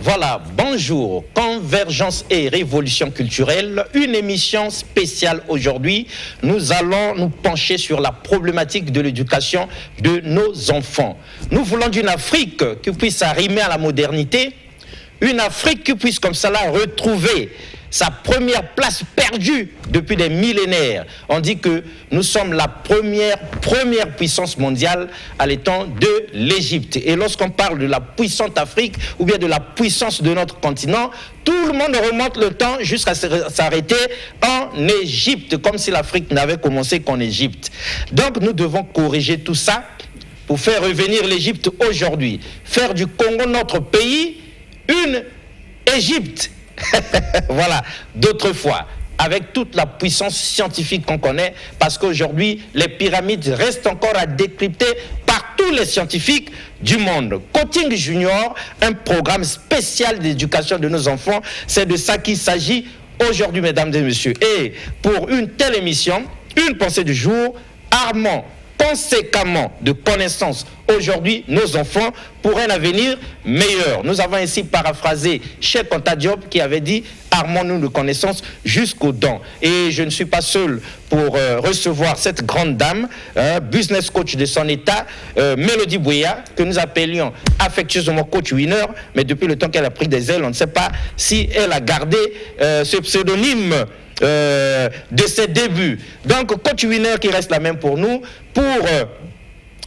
Voilà, bonjour, Convergence et Révolution culturelle, une émission spéciale aujourd'hui. Nous allons nous pencher sur la problématique de l'éducation de nos enfants. Nous voulons d'une Afrique qui puisse arrimer à la modernité, une Afrique qui puisse comme cela retrouver sa première place perdue depuis des millénaires. On dit que nous sommes la première puissance mondiale à l'étant de l'Égypte. Et lorsqu'on parle de la puissante Afrique ou bien de la puissance de notre continent, tout le monde remonte le temps jusqu'à s'arrêter en Égypte, comme si l'Afrique n'avait commencé qu'en Égypte. Donc nous devons corriger tout ça pour faire revenir l'Égypte aujourd'hui, faire du Congo notre pays une Égypte. Voilà, d'autrefois, avec toute la puissance scientifique qu'on connaît, parce qu'aujourd'hui, les pyramides restent encore à décrypter par tous les scientifiques du monde. Coaching Junior, un programme spécial d'éducation de nos enfants, c'est de ça qu'il s'agit aujourd'hui, mesdames et messieurs. Et pour une telle émission, une pensée du jour, armant conséquemment de connaissances aujourd'hui nos enfants pour un avenir meilleur. Nous avons ainsi paraphrasé Cheikh Anta Diop qui avait dit « Armons-nous de connaissances jusqu'aux dents ». Et je ne suis pas seul pour recevoir cette grande dame, business coach de son état, Mélodie Bouya, que nous appelions affectueusement coach winner, mais depuis le temps qu'elle a pris des ailes, on ne sait pas si elle a gardé ce pseudonyme de ses débuts. Donc, coach winner qui reste la même pour nous, pour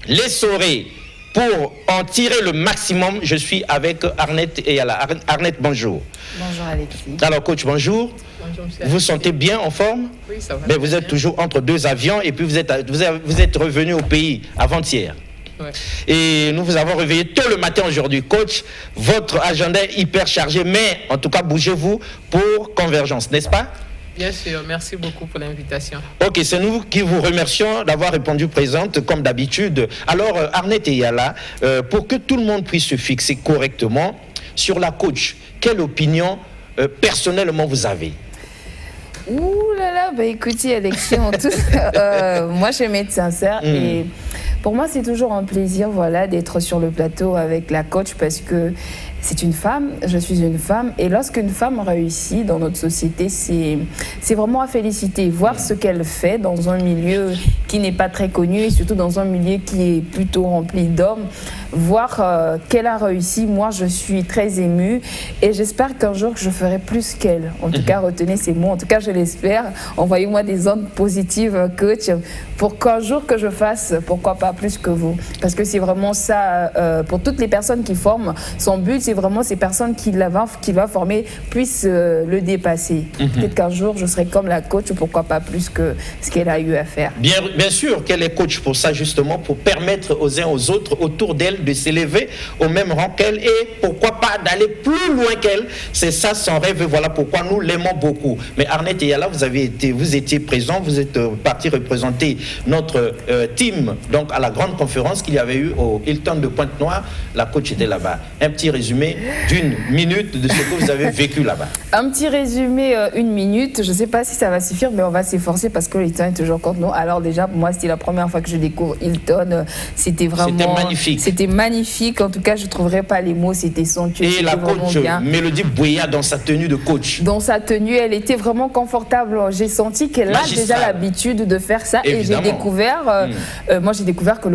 l'essorer, pour en tirer le maximum, je suis avec Arnette et Yala. Arnette, bonjour. Bonjour Alexis. Alors coach, bonjour. Bonjour monsieur. Vous vous sentez bien en forme? Oui, ça va. Mais vous êtes toujours entre deux avions et puis vous êtes revenu au pays avant-hier. Ouais. Et nous vous avons réveillé tôt le matin aujourd'hui. Coach, votre agenda est hyper chargé, mais en tout cas, bougez-vous pour Convergence, n'est-ce pas? Bien sûr, merci beaucoup pour l'invitation. Ok, c'est nous qui vous remercions d'avoir répondu présente comme d'habitude. Alors, Arnette et Yala, pour que tout le monde puisse se fixer correctement sur la coach, quelle opinion personnellement vous avez? Ouh là là, bah écoutez Alexis, moi je vais être sincère et pour moi c'est toujours un plaisir voilà, d'être sur le plateau avec la coach parce que c'est une femme, je suis une femme et lorsqu'une femme réussit dans notre société, c'est vraiment à féliciter. Voir ce qu'elle fait dans un milieu qui n'est pas très connu et surtout dans un milieu qui est plutôt rempli d'hommes, voir qu'elle a réussi, moi je suis très émue et j'espère qu'un jour je ferai plus qu'elle. En tout cas, retenez ces mots, en tout cas je l'espère. Envoyez-moi des ondes positives, coach, pour qu'un jour que je fasse, pourquoi pas plus que vous. Parce que c'est vraiment ça, pour toutes les personnes qui forment, son but c'est vraiment ces personnes qui va former puissent le dépasser. Peut-être qu'un jour je serai comme la coach, pourquoi pas plus que ce qu'elle a eu à faire. Bien sûr qu'elle est coach pour ça justement, pour permettre aux uns aux autres autour d'elle de s'élever au même rang qu'elle et pourquoi pas d'aller plus loin qu'elle. C'est ça son rêve et voilà pourquoi nous l'aimons beaucoup. Mais Arnette et Yala, vous étiez présents, vous êtes partis représenter notre team donc à la grande conférence qu'il y avait eu au Hilton de Pointe-Noire. La coach était là-bas. Un petit résumé d'une minute de ce que vous avez vécu là-bas. Un petit résumé, une minute. Je ne sais pas si ça va suffire, mais on va s'efforcer parce que Hilton est toujours contre nous. Alors déjà, pour moi, c'était la première fois que je découvre Hilton. C'était vraiment... C'était magnifique. C'était magnifique. En tout cas, je ne trouverai pas les mots. C'était somptueux. Et la coach Mélodie Bouya dans sa tenue de coach. Dans sa tenue, elle était vraiment confortable. J'ai senti qu'elle a déjà l'habitude de faire ça. Évidemment. Et j'ai découvert... moi, j'ai découvert que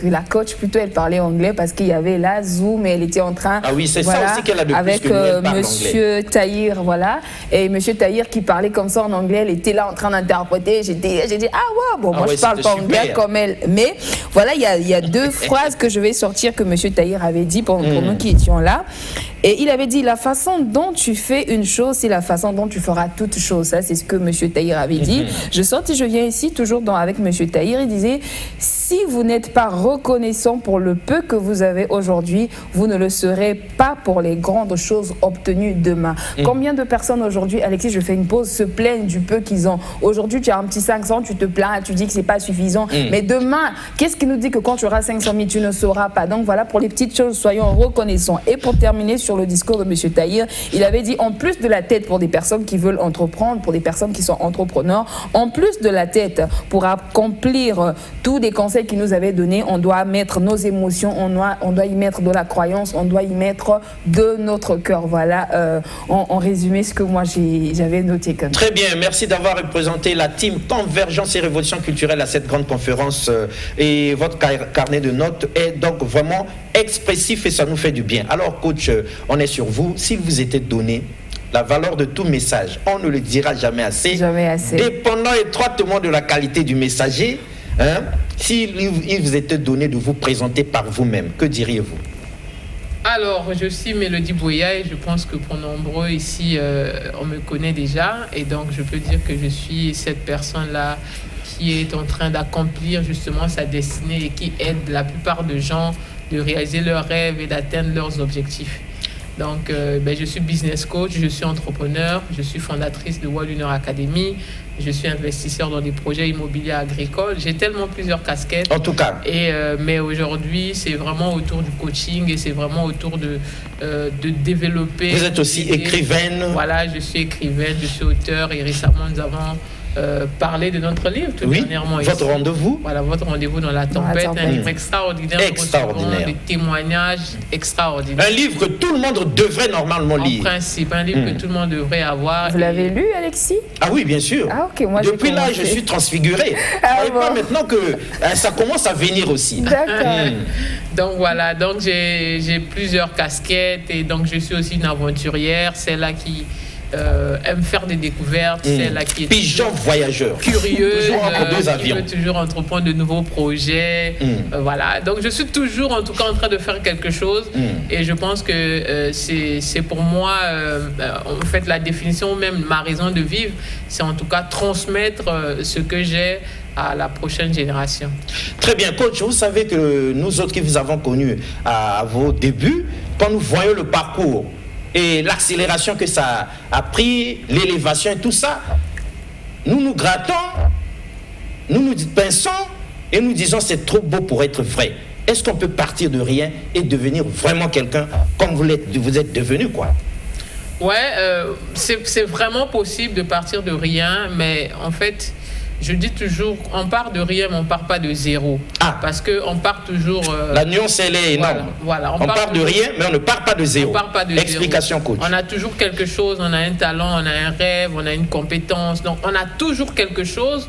la coach, plutôt, elle parlait anglais parce qu'il y avait la Zoom et elle était en train... Ah oui, c'est ça aussi qu'elle a de plus avec que nous, elle parle Monsieur Tahir, voilà. Et Monsieur Tahir qui parlait comme ça en anglais, elle était là en train d'interpréter. J'ai dit, ah ouais, bon, moi je parle pas anglais comme elle. Mais voilà, il y a deux phrases que je vais sortir que Monsieur Tahir avait dit pour nous qui étions là. Et il avait dit, la façon dont tu fais une chose, c'est la façon dont tu feras toute chose. Ça, c'est ce que Monsieur Tahir avait dit. Je viens ici, toujours avec Monsieur Tahir, il disait, si vous n'êtes pas reconnaissant pour le peu que vous avez aujourd'hui, vous ne le serez pas pour les grandes choses obtenues demain. Combien de personnes aujourd'hui, Alexis, je fais une pause, se plaignent du peu qu'ils ont. Aujourd'hui, tu as un petit 500, tu te plains, tu dis que c'est pas suffisant. Mais demain, qu'est-ce qui nous dit que quand tu auras 500 000, tu ne sauras pas? Donc voilà, pour les petites choses, soyons reconnaissants. Et pour terminer sur le discours de M. Tahir, il avait dit, en plus de la tête pour des personnes qui veulent entreprendre, pour des personnes qui sont entrepreneurs, en plus de la tête pour accomplir tous les conseils conseils qu'il nous avait donnés, on doit mettre nos émotions, on doit y mettre de la croyance, on doit y mettre de notre cœur. Voilà, en résumé, ce que moi j'avais noté comme ça. Très bien, merci d'avoir représenté la team Convergence et Révolution culturelle à cette grande conférence. Et votre carnet de notes est donc vraiment expressif et ça nous fait du bien. Alors, coach, on est sur vous. S'il vous était donné la valeur de tout message, on ne le dira jamais assez. Jamais assez. Dépendant étroitement de la qualité du messager, s'il vous était donné de vous présenter par vous-même, que diriez-vous? Alors, je suis Mélodie Boya et je pense que pour nombreux ici, on me connaît déjà. Et donc, je peux dire que je suis cette personne-là qui est en train d'accomplir justement sa destinée et qui aide la plupart des gens de réaliser leurs rêves et d'atteindre leurs objectifs. Donc, je suis business coach, je suis entrepreneur, je suis fondatrice de World Lunar Academy, je suis investisseur dans des projets immobiliers agricoles. J'ai tellement plusieurs casquettes. En tout cas. Mais aujourd'hui, c'est vraiment autour du coaching et c'est vraiment autour de développer. Vous êtes aussi écrivaine. Voilà, je suis écrivaine, je suis auteur et récemment, nous avons parlé de notre livre tout dernièrement. Votre rendez-vous. Voilà, votre rendez-vous dans la tempête. Un livre extraordinaire. Extraordinaire. Des témoignages extraordinaires. Un livre que tout le monde devrait normalement lire. En principe, un livre que tout le monde devrait avoir. Vous l'avez lu, Alexis? Ah oui, bien sûr. Ah, ok, moi depuis là, je suis transfiguré. Et pas maintenant que ça commence à venir aussi. D'accord. Donc voilà, donc j'ai plusieurs casquettes et donc je suis aussi une aventurière, celle-là qui aime faire des découvertes, celle-là qui est pigeon voyageur, curieuse, toujours entre deux avions, qui veut toujours entreprendre de nouveaux projets. Voilà, donc je suis toujours en tout cas en train de faire quelque chose et je pense que c'est pour moi en fait la définition ou même ma raison de vivre, c'est en tout cas transmettre ce que j'ai à la prochaine génération. Très bien, coach, vous savez que nous autres qui vous avons connus à vos débuts, quand nous voyons le parcours et l'accélération que ça a pris, l'élévation et tout ça, nous nous grattons, nous nous pinçons et nous disons c'est trop beau pour être vrai. Est-ce qu'on peut partir de rien et devenir vraiment quelqu'un comme vous êtes devenu, quoi? Ouais, c'est vraiment possible de partir de rien, mais en fait, je dis toujours, on part de rien, mais on ne part pas de zéro. Ah. Parce qu'on part toujours... la nuance, elle est énorme. Voilà, on part de rien, mais on ne part pas de zéro. On part pas de Explication, zéro. Coach. On a toujours quelque chose, on a un talent, on a un rêve, on a une compétence. Donc, on a toujours quelque chose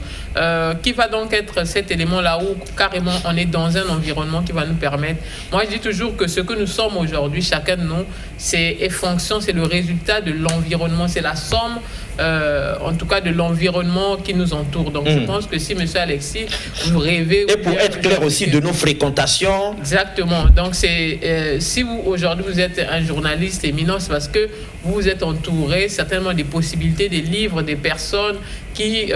qui va donc être cet élément-là où, carrément, on est dans un environnement qui va nous permettre... Moi, je dis toujours que ce que nous sommes aujourd'hui, chacun de nous, c'est fonction, c'est le résultat de l'environnement, c'est la somme, en tout cas, de l'environnement qui nous entoure. Donc, je pense que si, M. Alexis, vous rêvez... Et pour être clair aussi de nos fréquentations... Exactement. Donc, si vous, aujourd'hui, vous êtes un journaliste éminent, c'est parce que vous êtes entouré certainement des possibilités, des livres, des personnes qui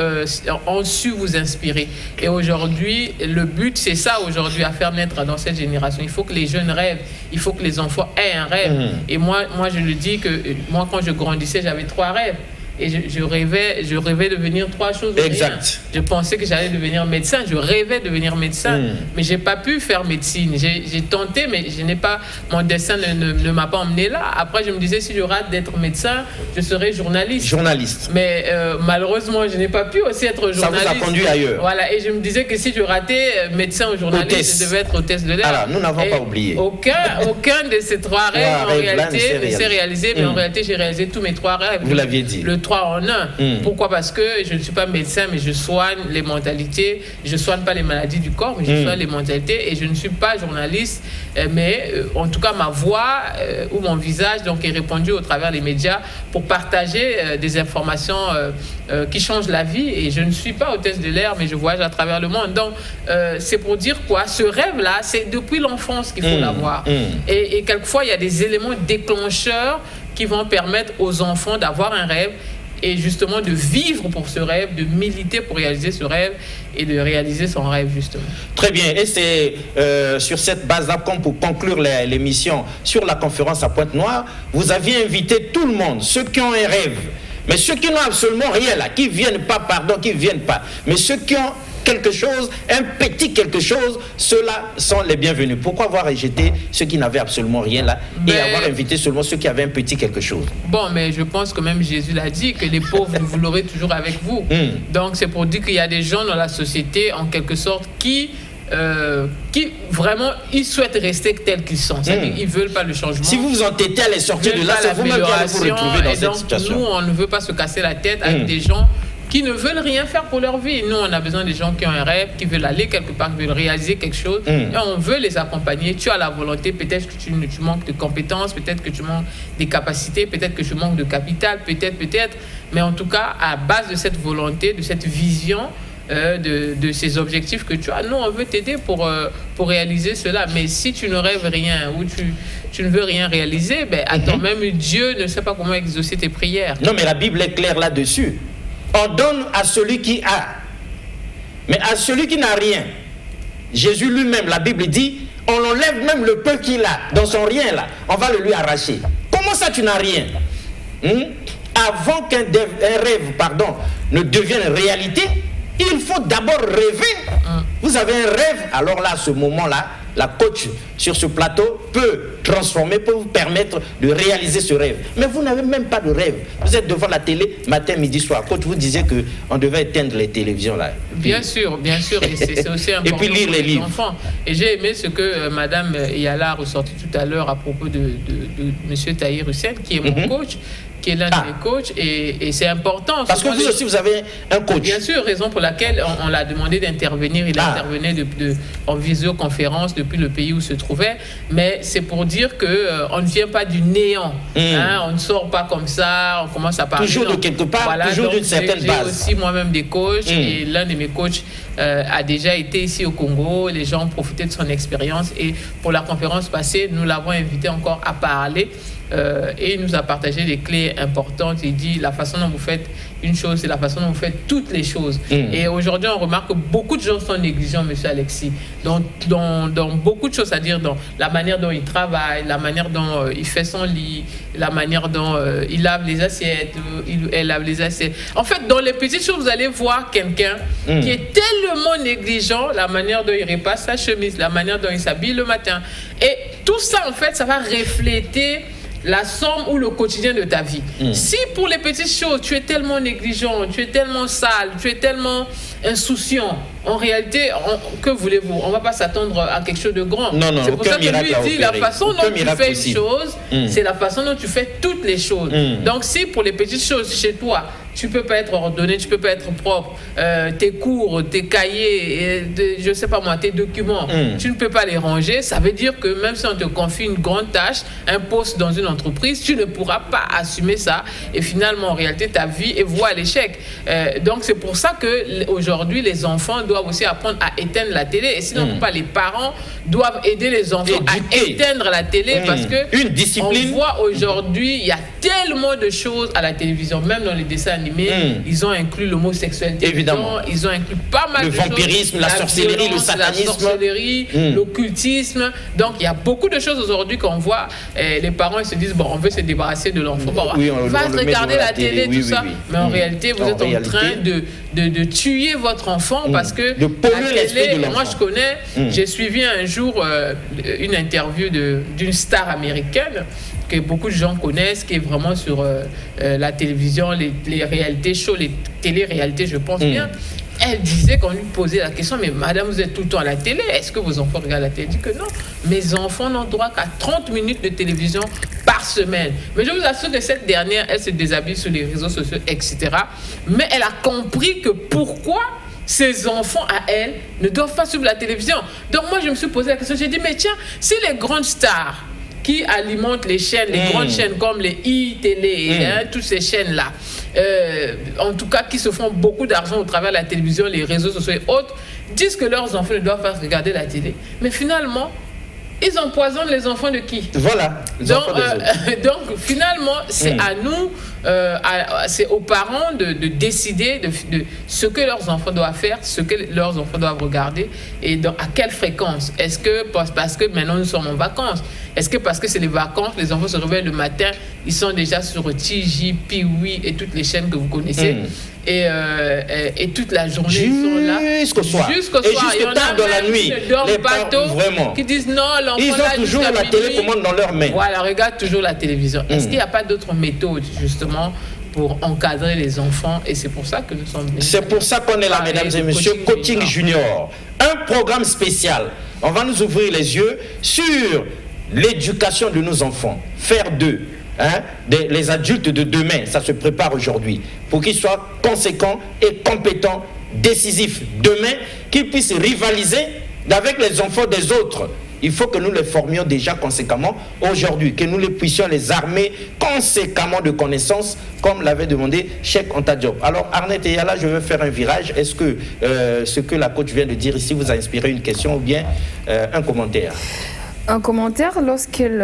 ont su vous inspirer. Et aujourd'hui, le but, c'est ça, aujourd'hui, à faire naître dans cette génération. Il faut que les jeunes rêvent. Il faut que les enfants aient un rêve. Et moi, je le dis que moi, quand je grandissais, j'avais 3 rêves. Et je rêvais de devenir 3 choses. Exact. Je pensais que j'allais devenir médecin. Je rêvais de devenir médecin. Mais je n'ai pas pu faire médecine. J'ai tenté, mais je n'ai pas, mon destin ne m'a pas emmené là. Après, je me disais, si je rate d'être médecin, je serai journaliste. Mais malheureusement, je n'ai pas pu aussi être journaliste. Ça vous a conduit ailleurs. Voilà. Et je me disais que si je ratais médecin ou journaliste, je devais être hôtesse de l'air. Alors, nous n'avons pas oublié. Aucun de ces 3 rêves, en réalité, ne s'est réalisé. Mais en réalité, j'ai réalisé tous mes 3 rêves. Vous l'aviez dit. Le 3 en 1. Pourquoi? Parce que je ne suis pas médecin, mais je soigne les mentalités. Je ne soigne pas les maladies du corps, mais je soigne les mentalités. Et je ne suis pas journaliste, mais en tout cas, ma voix ou mon visage donc, est répandu au travers des médias pour partager des informations qui changent la vie. Et je ne suis pas hôtesse de l'air, mais je voyage à travers le monde. Donc, c'est pour dire quoi? Ce rêve-là, c'est depuis l'enfance qu'il faut l'avoir. Et quelquefois, il y a des éléments déclencheurs qui vont permettre aux enfants d'avoir un rêve et justement de vivre pour ce rêve, de militer pour réaliser ce rêve et de réaliser son rêve justement. Très bien, et c'est sur cette base-là, comme pour conclure l'émission sur la conférence à Pointe-Noire, vous aviez invité tout le monde, ceux qui ont un rêve, mais ceux qui n'ont absolument rien là, qui viennent pas, mais ceux qui ont quelque chose, un petit quelque chose, ceux-là sont les bienvenus. Pourquoi avoir rejeté ceux qui n'avaient absolument rien là et avoir invité seulement ceux qui avaient un petit quelque chose? Bon, mais je pense que même Jésus l'a dit, que les pauvres, vous l'aurez toujours avec vous. Donc c'est pour dire qu'il y a des gens dans la société, en quelque sorte, qui qui vraiment ils souhaitent rester tels qu'ils sont. C'est-à-dire ils veulent pas le changement. Si vous vous entêtez à les sortir de là, c'est vous-même qui allez vous retrouver dans cette situation. Nous, on ne veut pas se casser la tête avec des gens qui ne veulent rien faire pour leur vie. Nous, on a besoin des gens qui ont un rêve, qui veulent aller quelque part, qui veulent réaliser quelque chose. Et on veut les accompagner. Tu as la volonté, peut-être que tu manques de compétences, peut-être que tu manques des capacités, peut-être que tu manques de capital, peut-être. Mais en tout cas, à base de cette volonté, de cette vision, de ces objectifs que tu as, nous, on veut t'aider pour réaliser cela. Mais si tu ne rêves rien ou tu ne veux rien réaliser, attends, même Dieu ne sait pas comment exaucer tes prières. Non, mais la Bible est claire là-dessus. On donne à celui qui a, mais à celui qui n'a rien. Jésus lui-même, la Bible dit, on enlève même le peu qu'il a, dans son rien là, on va le lui arracher. Comment ça tu n'as rien? Avant qu'un rêve ne devienne réalité, il faut d'abord rêver. Vous avez un rêve, alors là, à ce moment-là, la coach sur ce plateau peut transformer, peut vous permettre de réaliser ce rêve. Mais vous n'avez même pas de rêve. Vous êtes devant la télé, matin, midi, soir. Coach, vous disiez qu'on devait éteindre les télévisions là. Bien sûr. Et c'est aussi important. Et puis lire les livres. Enfants. Et j'ai aimé ce que Madame Yala a ressorti tout à l'heure à propos de Monsieur Tahir Hussein, qui est mon coach, qui est l'un de mes coachs, et c'est important. Parce que vous aussi, vous avez un coach. Bien sûr, raison pour laquelle on l'a demandé d'intervenir. Il intervenait en visioconférence depuis le pays où se trouvait. Mais c'est pour dire qu'on ne vient pas du néant. On ne sort pas comme ça, on commence à parler. Toujours de quelque part, toujours d'une certaine base. J'ai aussi moi-même des coachs, et l'un de mes coachs a déjà été ici au Congo. Les gens ont profité de son expérience. Et pour la conférence passée, nous l'avons invité encore à parler. Et il nous a partagé des clés importantes. Il dit la façon dont vous faites une chose, c'est la façon dont vous faites toutes les choses. Et aujourd'hui, on remarque que beaucoup de gens sont négligents, monsieur Alexis, dans beaucoup de choses, c'est-à-dire dans la manière dont il travaille, la manière dont il fait son lit, la manière dont il lave les assiettes, elle lave les assiettes. En fait, dans les petites choses, vous allez voir quelqu'un qui est tellement négligent, la manière dont il repasse sa chemise, la manière dont il s'habille le matin. Et tout ça, en fait, ça va refléter la somme ou le quotidien de ta vie. Si pour les petites choses, tu es tellement négligent, tu es tellement sale, tu es tellement insouciant, en réalité, que voulez-vous? On ne va pas s'attendre à quelque chose de grand. Non, c'est pour ça que lui dit, la façon dont tu fais une chose, c'est la façon dont tu fais toutes les choses. Donc si pour les petites choses chez toi, tu ne peux pas être ordonné, tu ne peux pas être propre, tes cours, tes cahiers, je ne sais pas moi, tes documents, tu ne peux pas les ranger, ça veut dire que même si on te confie une grande tâche, un poste dans une entreprise, tu ne pourras pas assumer ça, et finalement en réalité ta vie est vouée à l'échec. Donc c'est pour ça qu'aujourd'hui les enfants doivent aussi apprendre à éteindre la télé, et sinon pas les parents doivent aider les enfants à éteindre la télé, parce que une discipline. On voit aujourd'hui, il y a tellement de choses à la télévision, même dans les dessins animés, ils ont inclus l'homosexualité. Évidemment. Ils ont inclus pas mal de choses. Le vampirisme, la sorcellerie, le satanisme. La sorcellerie, l'occultisme. Donc, il y a beaucoup de choses aujourd'hui qu'on voit. Les parents, ils se disent, bon, on veut se débarrasser de l'enfant. Bon, on va regarder la télé, tout ça. Mais en réalité, vous êtes en train de tuer votre enfant parce que de polluer l'esprit de l'enfant. Moi, je connais, j'ai suivi un jour une interview d'une star américaine que beaucoup de gens connaissent, qui est vraiment sur la télévision, les réalités shows, les télé-réalités, je pense bien. Elle disait, qu'on lui posait la question, mais madame, vous êtes tout le temps à la télé, est-ce que vos enfants regardent la télé? Elle dit que non, mes enfants n'ont droit qu'à 30 minutes de télévision par semaine. Mais je vous assure que cette dernière, elle se déshabille sur les réseaux sociaux, etc. Mais elle a compris que pourquoi ses enfants à elle ne doivent pas suivre la télévision. Donc moi, je me suis posé la question, j'ai dit, mais tiens, si les grandes stars qui alimentent les chaînes, les grandes chaînes comme les i-télé, toutes ces chaînes-là, en tout cas qui se font beaucoup d'argent au travers de la télévision, les réseaux sociaux et autres, disent que leurs enfants ne doivent pas regarder la télé. Mais finalement, ils empoisonnent les enfants de qui? Voilà. Donc finalement, c'est à nous, c'est aux parents de décider de ce que leurs enfants doivent faire, ce que leurs enfants doivent regarder et à quelle fréquence. Est-ce que parce que maintenant nous sommes en vacances? Est-ce que parce que c'est les vacances, les enfants se réveillent le matin, ils sont déjà sur TJ, Piwi et toutes les chaînes que vous connaissez et toute la journée ils sont là jusqu'au soir. Et jusqu'au tard dans la nuit. Les parents qui disent non, l'enfant ils ont toujours la télécommande dans leurs mains. Voilà, regarde toujours la télévision. Est-ce qu'il n'y a pas d'autres méthodes justement pour encadrer les enfants et c'est pour ça que nous sommes venus. C'est pour ça qu'on est là, mesdames et messieurs, Coaching Junior. Un programme spécial. On va nous ouvrir les yeux sur l'éducation de nos enfants. Faire d'eux les adultes de demain, ça se prépare aujourd'hui. Pour qu'ils soient conséquents et compétents, décisifs demain, qu'ils puissent rivaliser avec les enfants des autres. Il faut que nous les formions déjà conséquemment aujourd'hui, que nous les puissions les armer conséquemment de connaissances, comme l'avait demandé Cheikh Anta Diop. Alors Arnette et Yala, je veux faire un virage. Est-ce que ce que la coach vient de dire ici vous a inspiré une question ou bien un commentaire? Un commentaire, lorsqu'elle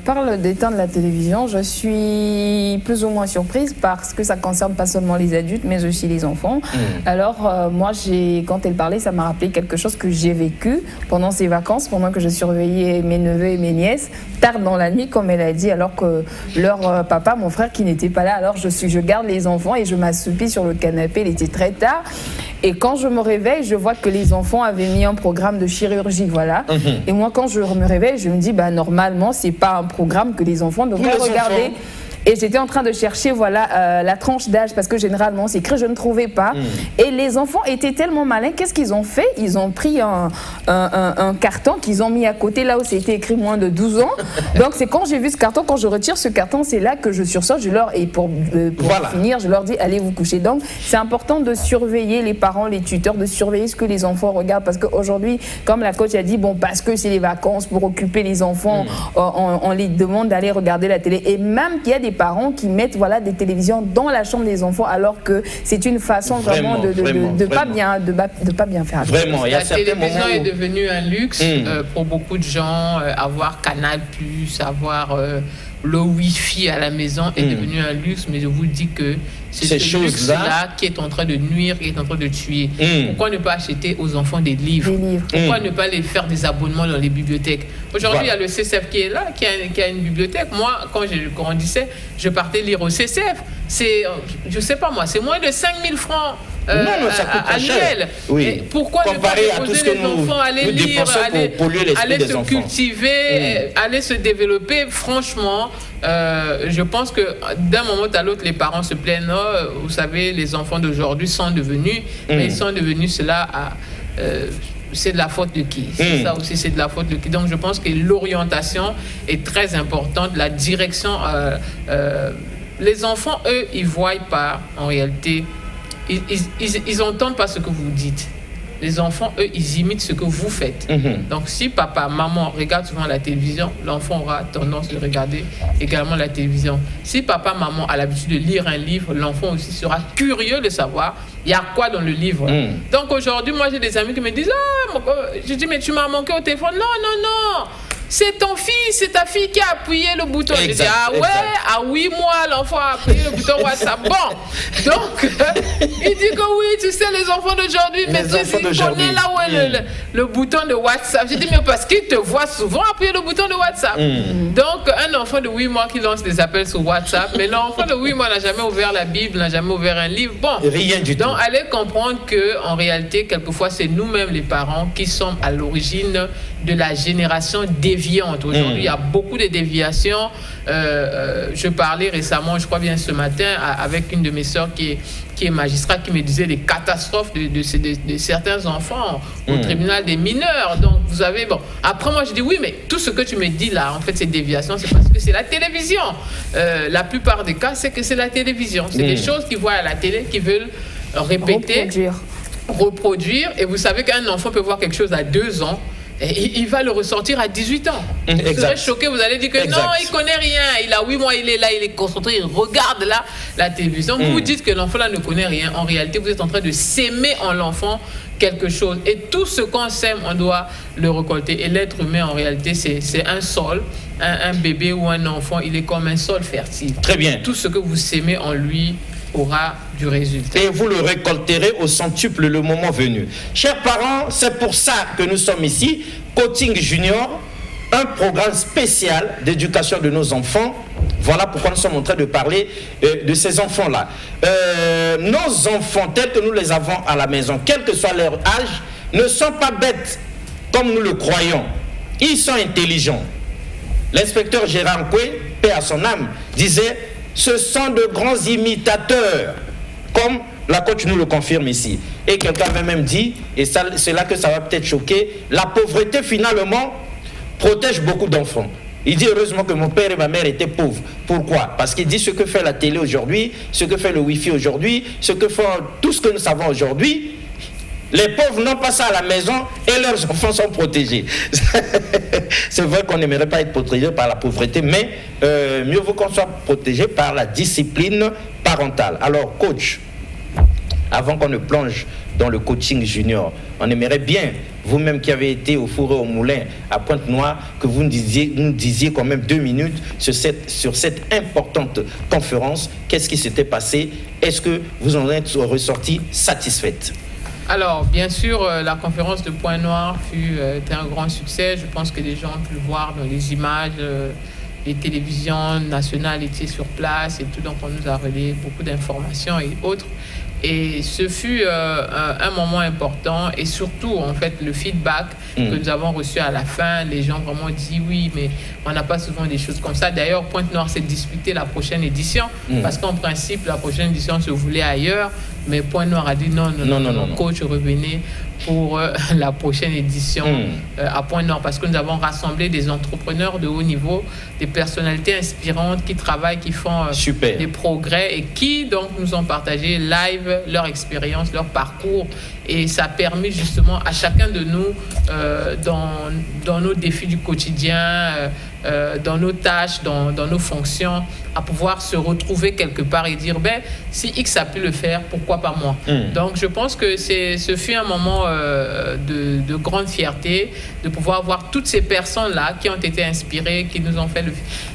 parle d'éteindre la télévision, je suis plus ou moins surprise parce que ça ne concerne pas seulement les adultes, mais aussi les enfants. Alors, moi, quand elle parlait, ça m'a rappelé quelque chose que j'ai vécu pendant ces vacances, pendant que je surveillais mes neveux et mes nièces, tard dans la nuit, comme elle a dit, alors que leur papa, mon frère, qui n'était pas là, alors je garde les enfants et je m'assoupis sur le canapé, il était très tard. Et quand je me réveille, je vois que les enfants avaient mis un programme de chirurgie, voilà. Et moi, quand je me réveille, je me dis, normalement, c'est pas un programme que les enfants devraient regarder. Et j'étais en train de chercher la tranche d'âge parce que généralement c'est écrit, je ne trouvais pas. Et les enfants étaient tellement malins, qu'est-ce qu'ils ont fait? Ils ont pris un carton qu'ils ont mis à côté là où c'était écrit moins de 12 ans. Donc c'est quand j'ai vu ce carton, quand je retire ce carton, c'est là que je sursaute. Et pour finir, je leur dis allez vous coucher. Donc c'est important de surveiller les parents, les tuteurs, de surveiller ce que les enfants regardent parce qu'aujourd'hui, comme la coach a dit, parce que c'est les vacances, pour occuper les enfants, on les demande d'aller regarder la télé. Et même qu'il y a des parents qui mettent des télévisions dans la chambre des enfants alors que c'est une façon vraiment de pas bien faire. Vraiment, la télévision est devenue un luxe pour beaucoup de gens. Avoir Canal+, avoir le Wi-Fi à la maison est devenu un luxe, mais je vous dis que c'est ce luxe-là qui est en train de nuire, qui est en train de tuer. Pourquoi ne pas acheter aux enfants des livres? Pourquoi ne pas les faire des abonnements dans les bibliothèques? Aujourd'hui, il y a le CCF qui est là, qui a une bibliothèque. Moi, quand je grandissais, je partais lire au CCF. C'est, je sais pas moi, c'est moins de 5 000 francs annuels. Oui. Pourquoi ne pas poser les enfants, aller lire, aller se cultiver, aller se développer? Franchement, je pense que d'un moment à l'autre, les parents se plaignent. Vous savez, les enfants d'aujourd'hui sont devenus, mais ils sont devenus cela à... c'est de la faute de qui? C'est ça aussi, c'est de la faute de qui? Donc je pense que l'orientation est très importante, la direction. Les enfants, eux, ils ne voient pas en réalité, ils n'entendent pas ce que vous dites. Les enfants, eux, ils imitent ce que vous faites. Donc si papa, maman regarde souvent la télévision, l'enfant aura tendance de regarder également la télévision. Si papa, maman a l'habitude de lire un livre, l'enfant aussi sera curieux de savoir il y a quoi dans le livre. Donc aujourd'hui, moi j'ai des amis qui me disent je dis mais tu m'as manqué au téléphone. Non, c'est ton fils, c'est ta fille qui a appuyé le bouton. Je dis à 8 mois, l'enfant a appuyé le bouton WhatsApp. Bon, donc, il dit que oui, tu sais, les enfants d'aujourd'hui, mais tu connais là où est le bouton de WhatsApp. Je dis, mais parce qu'il te voit souvent appuyer le bouton de WhatsApp. Donc, un enfant de 8 mois qui lance des appels sur WhatsApp, mais l'enfant de 8 mois n'a jamais ouvert la Bible, n'a jamais ouvert un livre. Bon, rien du tout. Donc, allez comprendre qu'en réalité, quelquefois, c'est nous-mêmes, les parents, qui sommes à l'origine de la génération déviante. Aujourd'hui, il y a beaucoup de déviations. Je parlais récemment, je crois bien ce matin, avec une de mes sœurs qui est magistrat, qui me disait les catastrophes de certains enfants au tribunal des mineurs. Donc, vous avez... Bon, après, moi, je dis oui, mais tout ce que tu me dis là, en fait, ces déviations, c'est parce que c'est la télévision. La plupart des cas, c'est que c'est la télévision. C'est des choses qu'ils voient à la télé, qu'ils veulent répéter, reproduire. Et vous savez qu'un enfant peut voir quelque chose à 2 ans, et il va le ressortir à 18 ans. Vous serez choqué, vous allez dire que non, il connaît rien. Il a 8 mois, il est là, il est concentré, il regarde là la télévision. Vous vous dites que l'enfant là ne connaît rien. En réalité, vous êtes en train de s'aimer en l'enfant quelque chose. Et tout ce qu'on sème, on doit le récolter. Et l'être humain, en réalité, c'est un sol. Un bébé ou un enfant, il est comme un sol fertile. Très bien. Tout ce que vous sémez en lui aura du résultat. Et vous le récolterez au centuple le moment venu. Chers parents, c'est pour ça que nous sommes ici, Coaching Junior, un programme spécial d'éducation de nos enfants. Voilà pourquoi nous sommes en train de parler de ces enfants-là. Nos enfants, tels que nous les avons à la maison, quel que soit leur âge, ne sont pas bêtes comme nous le croyons. Ils sont intelligents. L'inspecteur Gérard Koué, paix à son âme, disait: ce sont de grands imitateurs, comme la coach nous le confirme ici. Et quelqu'un avait même dit, et c'est là que ça va peut-être choquer, la pauvreté finalement protège beaucoup d'enfants. Il dit heureusement que mon père et ma mère étaient pauvres. Pourquoi? Parce qu'il dit ce que fait la télé aujourd'hui, ce que fait le Wi-Fi aujourd'hui, ce que fait tout ce que nous savons aujourd'hui. Les pauvres n'ont pas ça à la maison et leurs enfants sont protégés. C'est vrai qu'on n'aimerait pas être protégé par la pauvreté, mais mieux vaut qu'on soit protégé par la discipline parentale. Alors, coach, avant qu'on ne plonge dans le coaching junior, on aimerait bien, vous-même qui avez été au four et au moulin à Pointe-Noire, que vous nous disiez quand même 2 minutes sur cette importante conférence. Qu'est-ce qui s'était passé? Est-ce que vous en êtes ressorti satisfaite? Alors, bien sûr, la conférence de Pointe-Noire était un grand succès. Je pense que les gens ont pu le voir dans les images. Les télévisions nationales étaient sur place et tout. Donc, on nous a relayé beaucoup d'informations et autres. Et ce fut un moment important. Et surtout, en fait, le feedback que nous avons reçu à la fin. Les gens vraiment disent oui, mais on n'a pas souvent des choses comme ça. D'ailleurs, Pointe-Noire s'est disputé la prochaine édition. Parce qu'en principe, la prochaine édition se voulait ailleurs. Mais Pointe-Noire a dit non, coach, revenez pour la prochaine édition à Pointe-Noire, parce que nous avons rassemblé des entrepreneurs de haut niveau, des personnalités inspirantes qui travaillent, qui font des progrès et qui donc nous ont partagé live leur expérience, leur parcours. Et ça a permis justement à chacun de nous, dans nos défis du quotidien, dans nos tâches, dans nos fonctions, à pouvoir se retrouver quelque part et dire si X a pu le faire, pourquoi pas moi? Donc je pense que ce fut un moment de grande fierté de pouvoir voir toutes ces personnes-là qui ont été inspirées, qui nous ont fait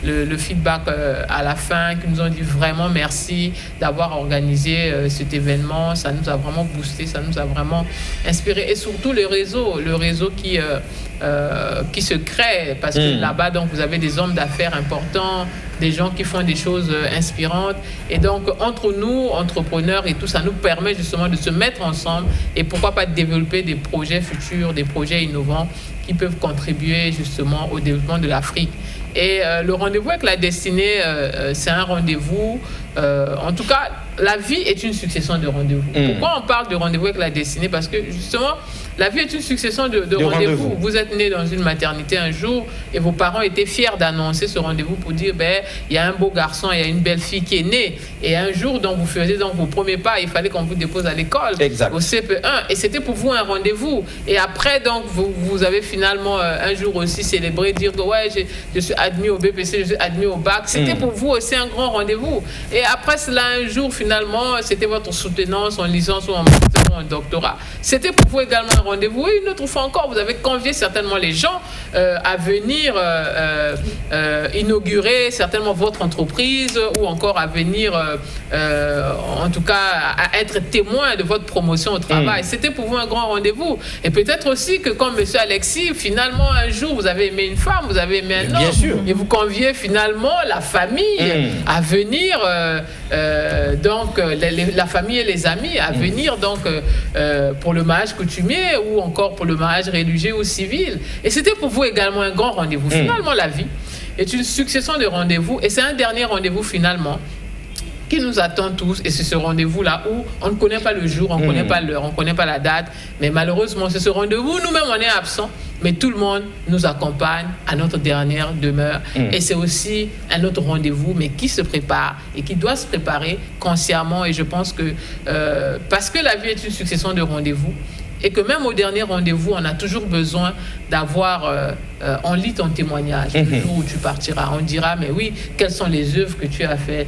le feedback à la fin, qui nous ont dit vraiment merci d'avoir organisé cet événement. Ça nous a vraiment boosté, ça nous a vraiment inspiré. Et surtout le réseau qui se crée, parce que là-bas, donc, vous avez des hommes d'affaires importants, des gens qui font des choses inspirantes. Et donc, entre nous, entrepreneurs et tout, ça nous permet justement de se mettre ensemble et pourquoi pas de développer des projets futurs, des projets innovants qui peuvent contribuer justement au développement de l'Afrique. Et le rendez-vous avec la destinée, c'est un rendez-vous. En tout cas, la vie est une succession de rendez-vous. Pourquoi on parle de rendez-vous avec la destinée? Parce que justement, la vie est une succession de rendez-vous. Vous êtes né dans une maternité un jour et vos parents étaient fiers d'annoncer ce rendez-vous pour dire il y a un beau garçon, il y a une belle fille qui est née. Et un jour, donc, vous faisiez donc vos premiers pas, il fallait qu'on vous dépose à l'école, au CP1. Et c'était pour vous un rendez-vous. Et après, donc, vous avez finalement un jour aussi célébré, dire que je suis admis au BPC, je suis admis au bac. C'était pour vous aussi un grand rendez-vous. Et après cela, un jour, finalement, c'était votre soutenance en licence ou en master ou en doctorat. C'était pour vous également un rendez-vous. Et une autre fois encore, vous avez convié certainement les gens à venir inaugurer certainement votre entreprise ou encore à venir, en tout cas, à être témoin de votre promotion au travail. C'était pour vous un grand rendez-vous. Et peut-être aussi que, comme M. Alexis, finalement, un jour, vous avez aimé une femme, vous avez aimé un homme. Et vous conviez finalement la famille à venir, donc la famille et les amis à venir donc pour le mariage coutumier ou encore pour le mariage religieux ou civil. Et c'était pour vous également un grand rendez-vous. Finalement, la vie est une succession de rendez-vous et c'est un dernier rendez-vous finalement qui nous attend tous, et c'est ce rendez-vous-là où on ne connaît pas le jour, on ne connaît pas l'heure, on ne connaît pas la date, mais malheureusement, c'est ce rendez-vous, nous-mêmes, on est absents, mais tout le monde nous accompagne à notre dernière demeure. Et c'est aussi un autre rendez-vous, mais qui se prépare et qui doit se préparer consciemment. Et je pense que, parce que la vie est une succession de rendez-vous, et que même au dernier rendez-vous, on a toujours besoin d'avoir, on lit ton témoignage, le jour où tu partiras, on dira, mais oui, quelles sont les œuvres que tu as fait,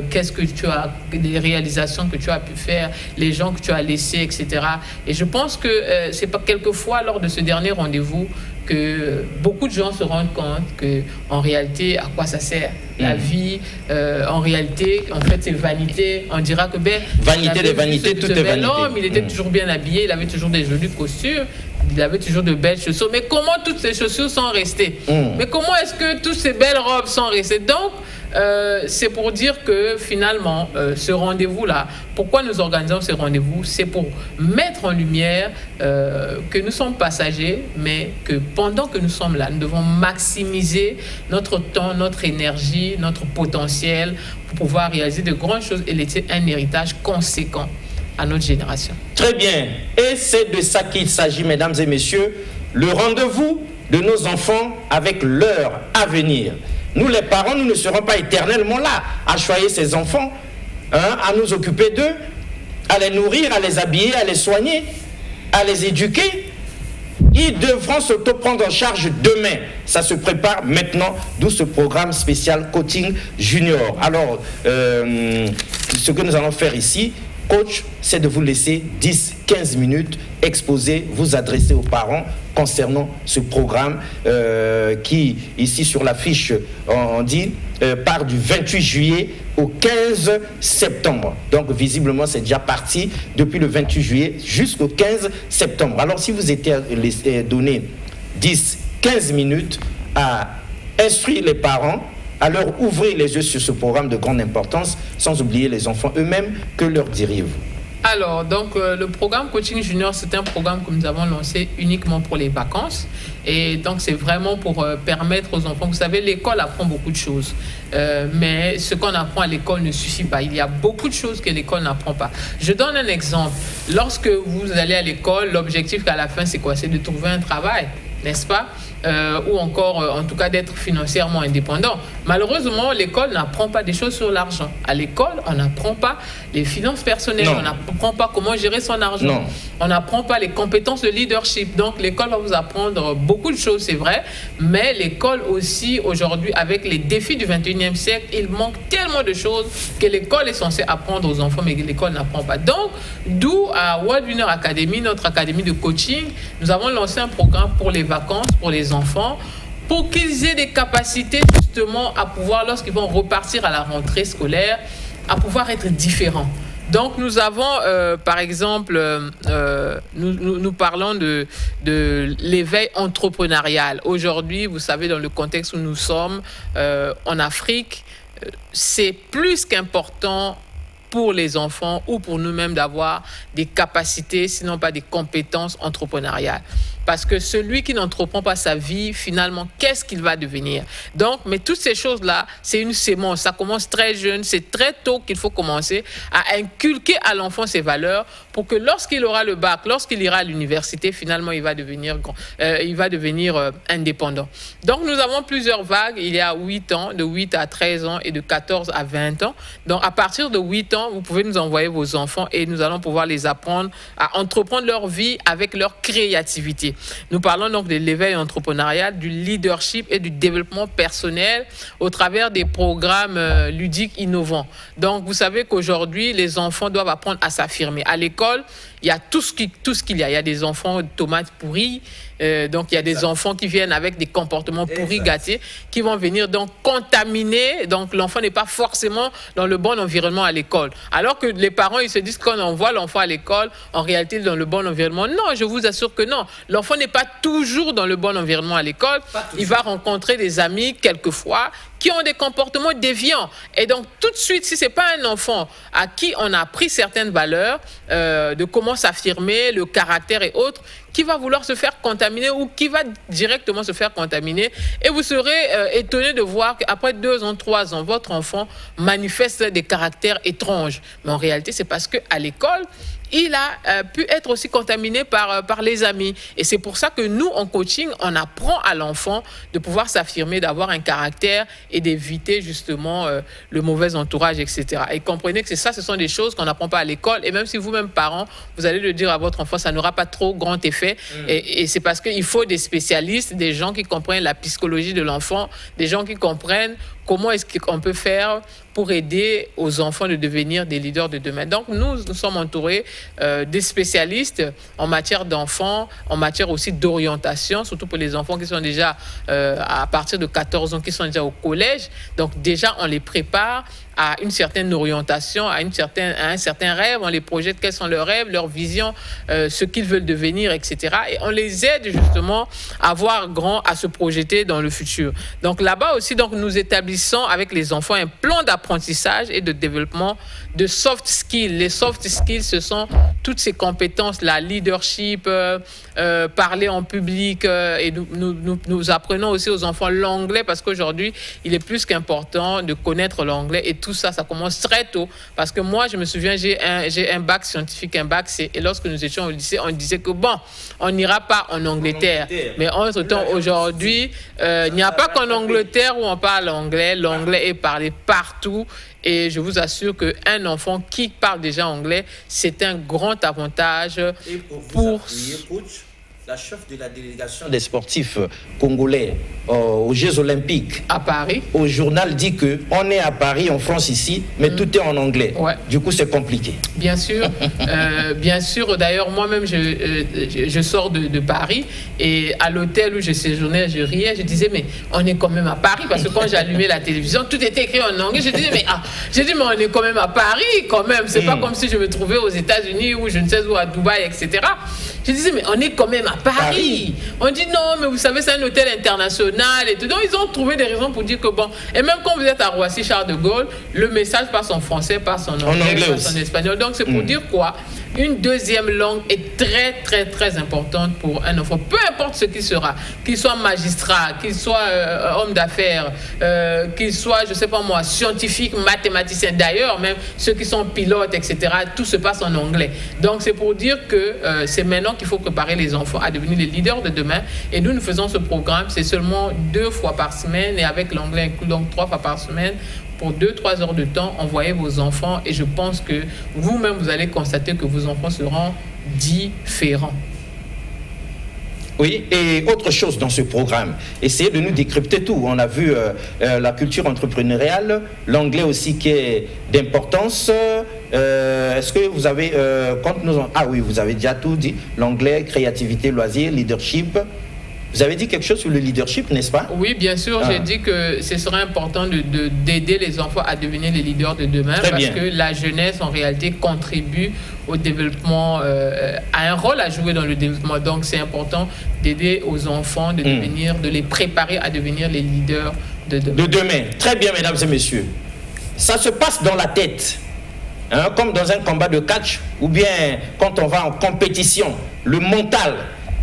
qu'est-ce que tu as, les réalisations que tu as pu faire, les gens que tu as laissés, etc. Et je pense que c'est pas quelquefois lors de ce dernier rendez-vous que beaucoup de gens se rendent compte que en réalité, à quoi ça sert la vie, en réalité, en fait, c'est vanité. On dira que vanité des vanités, tout est vanité. L'homme, il était toujours bien habillé, il avait toujours des jolis costumes, il avait toujours de belles chaussures. Mais comment toutes ces chaussures sont restées? Mais comment est-ce que toutes ces belles robes sont restées? Donc, C'est pour dire que finalement, ce rendez-vous-là, pourquoi nous organisons ce rendez-vous? C'est pour mettre en lumière que nous sommes passagers, mais que pendant que nous sommes là, nous devons maximiser notre temps, notre énergie, notre potentiel pour pouvoir réaliser de grandes choses et laisser un héritage conséquent à notre génération. Très bien. Et c'est de ça qu'il s'agit, mesdames et messieurs, le rendez-vous de nos enfants avec leur avenir. Nous, les parents, nous ne serons pas éternellement là à choyer ces enfants, à nous occuper d'eux, à les nourrir, à les habiller, à les soigner, à les éduquer. Ils devront s'auto-prendre en charge demain. Ça se prépare maintenant, d'où ce programme spécial Coaching Junior. Alors, ce que nous allons faire ici, coach, c'est de vous laisser 10-15 minutes exposer, vous adresser aux parents concernant ce programme qui, ici sur l'affiche, on dit, part du 28 juillet au 15 septembre. Donc, visiblement, c'est déjà parti depuis le 28 juillet jusqu'au 15 septembre. Alors, si vous étiez donné 10-15 minutes à instruire les parents, à leur ouvrir les yeux sur ce programme de grande importance, sans oublier les enfants eux-mêmes, que leur diriez-vous? Alors, donc, le programme Coaching Junior, c'est un programme que nous avons lancé uniquement pour les vacances. Et donc, c'est vraiment pour permettre aux enfants... Vous savez, l'école apprend beaucoup de choses. Mais ce qu'on apprend à l'école ne suffit pas. Il y a beaucoup de choses que l'école n'apprend pas. Je donne un exemple. Lorsque vous allez à l'école, l'objectif à la fin, c'est quoi? C'est de trouver un travail, n'est-ce pas? Ou encore, en tout cas, d'être financièrement indépendant. Malheureusement, l'école n'apprend pas des choses sur l'argent. À l'école, on n'apprend pas les finances personnelles, on n'apprend pas comment gérer son argent, on n'apprend pas les compétences de leadership. Donc, l'école va vous apprendre beaucoup de choses, c'est vrai, mais l'école aussi, aujourd'hui, avec les défis du 21e siècle, il manque tellement de choses que l'école est censée apprendre aux enfants, mais que l'école n'apprend pas. Donc, d'où à World Winner Academy, notre académie de coaching, nous avons lancé un programme pour les vacances, pour les enfants, pour qu'ils aient des capacités justement à pouvoir, lorsqu'ils vont repartir à la rentrée scolaire, à pouvoir être différents. Donc nous avons, par exemple, nous parlons de l'éveil entrepreneurial. Aujourd'hui, vous savez, dans le contexte où nous sommes, en Afrique, c'est plus qu'important pour les enfants ou pour nous-mêmes d'avoir des capacités, sinon pas des compétences entrepreneuriales. Parce que celui qui n'entreprend pas sa vie, finalement, qu'est-ce qu'il va devenir? Donc, mais toutes ces choses-là, c'est une sémence. Ça commence très jeune, c'est très tôt qu'il faut commencer à inculquer à l'enfant ses valeurs pour que lorsqu'il aura le bac, lorsqu'il ira à l'université, finalement, il va devenir indépendant. Donc, nous avons plusieurs vagues. Il y a 8 ans, de 8 à 13 ans et de 14 à 20 ans. Donc, à partir de 8 ans, vous pouvez nous envoyer vos enfants et nous allons pouvoir les apprendre à entreprendre leur vie avec leur créativité. Nous parlons donc de l'éveil entrepreneurial, du leadership et du développement personnel au travers des programmes ludiques innovants. Donc, vous savez qu'aujourd'hui, les enfants doivent apprendre à s'affirmer. À l'école, il y a tout ce qu'il y a. Il y a des enfants de tomates pourries. Donc, il y a des enfants qui viennent avec des comportements pourris, gâtés, qui vont venir donc contaminer. Donc, l'enfant n'est pas forcément dans le bon environnement à l'école. Alors que les parents, ils se disent qu'on envoie l'enfant à l'école, en réalité, dans le bon environnement. Non, je vous assure que non. L'enfant n'est pas toujours dans le bon environnement à l'école. Il va rencontrer des amis, quelquefois, qui ont des comportements déviants. Et donc, tout de suite, si ce n'est pas un enfant à qui on a appris certaines valeurs, de comment s'affirmer, le caractère et autres, qui va vouloir se faire contaminer ou qui va directement se faire contaminer. Et vous serez étonné de voir qu'après 2 ans, 3 ans, votre enfant manifeste des caractères étranges. Mais en réalité, c'est parce qu'à l'école, il a pu être aussi contaminé par les amis. Et c'est pour ça que nous, en coaching, on apprend à l'enfant de pouvoir s'affirmer, d'avoir un caractère et d'éviter justement le mauvais entourage, etc. Et comprenez que ce sont des choses qu'on n'apprend pas à l'école. Et même si vous-même, parents, vous allez le dire à votre enfant, ça n'aura pas trop grand effet. Et c'est parce qu'il faut des spécialistes, des gens qui comprennent la psychologie de l'enfant, des gens qui comprennent comment est-ce qu'on peut faire pour aider aux enfants de devenir des leaders de demain. Donc, nous sommes entourés des spécialistes en matière d'enfants, en matière aussi d'orientation, surtout pour les enfants qui sont déjà à partir de 14 ans, qui sont déjà au collège. Donc, déjà, on les prépare à une certaine orientation, à un certain rêve, on les projette, quels sont leurs rêves, leurs visions, ce qu'ils veulent devenir, etc. Et on les aide justement à voir grand, à se projeter dans le futur. Donc là-bas aussi, donc, nous établissons avec les enfants un plan d'apprentissage et de développement de soft skills. Les soft skills, ce sont toutes ces compétences, la leadership, parler en public, et nous apprenons aussi aux enfants l'anglais parce qu'aujourd'hui, il est plus qu'important de connaître l'anglais et tout ça, ça commence très tôt. Parce que moi, je me souviens, j'ai un bac scientifique, un bac C. Et lorsque nous étions au lycée, on disait que bon, on n'ira pas en Angleterre. Mais entre-temps, aujourd'hui, il n'y a pas qu'en Angleterre où on parle anglais. L'anglais est parlé partout. Et je vous assure qu'un enfant qui parle déjà anglais, c'est un grand avantage pour... La chef de la délégation des sportifs congolais aux Jeux Olympiques à Paris, au journal dit qu'on est à Paris, en France ici, mais tout est en anglais. Ouais. Du coup, c'est compliqué. Bien sûr, bien sûr. D'ailleurs, moi-même, je sors de Paris et à l'hôtel où je séjournais, je riais. Je disais, mais on est quand même à Paris parce que quand j'allumais la télévision, tout était écrit en anglais. Je disais, mais on est quand même à Paris, quand même. C'est pas comme si je me trouvais aux États-Unis ou je ne sais où, à Dubaï, etc. Je disais, mais on est quand même à Paris. On dit non, mais vous savez, c'est un hôtel international et tout. Donc, ils ont trouvé des raisons pour dire que bon. Et même quand vous êtes à Roissy Charles de Gaulle, le message passe en français, passe en anglais, passe en espagnol. Donc, c'est pour dire quoi? Une deuxième langue est très, très, très importante pour un enfant. Peu importe ce qu'il sera, qu'il soit magistrat, qu'il soit homme d'affaires, qu'il soit, je sais pas moi, scientifique, mathématicien. D'ailleurs, même ceux qui sont pilotes, etc., tout se passe en anglais. Donc, c'est pour dire que c'est maintenant qu'il faut préparer les enfants à devenir les leaders de demain. Et nous faisons ce programme, c'est seulement 2 fois par semaine et avec l'anglais inclus, donc 3 fois par semaine. Pour 2-3 heures de temps, envoyez vos enfants et je pense que vous-même, vous allez constater que vos enfants seront différents. Oui, et autre chose dans ce programme, essayez de nous décrypter tout. On a vu la culture entrepreneuriale, l'anglais aussi qui est d'importance. Est-ce que vous avez, ah oui, vous avez déjà tout dit, l'anglais, créativité, loisirs, leadership. Vous avez dit quelque chose sur le leadership, n'est-ce pas? Oui, bien sûr. J'ai dit que ce serait important d'aider les enfants à devenir les leaders de demain. Très parce bien. que la jeunesse, en réalité, contribue au développement, a un rôle à jouer dans le développement. Donc, c'est important d'aider aux enfants, de devenir, de les préparer à devenir les leaders de demain. De demain. Très bien, mesdames et messieurs. Ça se passe dans la tête. Hein, comme dans un combat de catch ou bien quand on va en compétition. Le mental,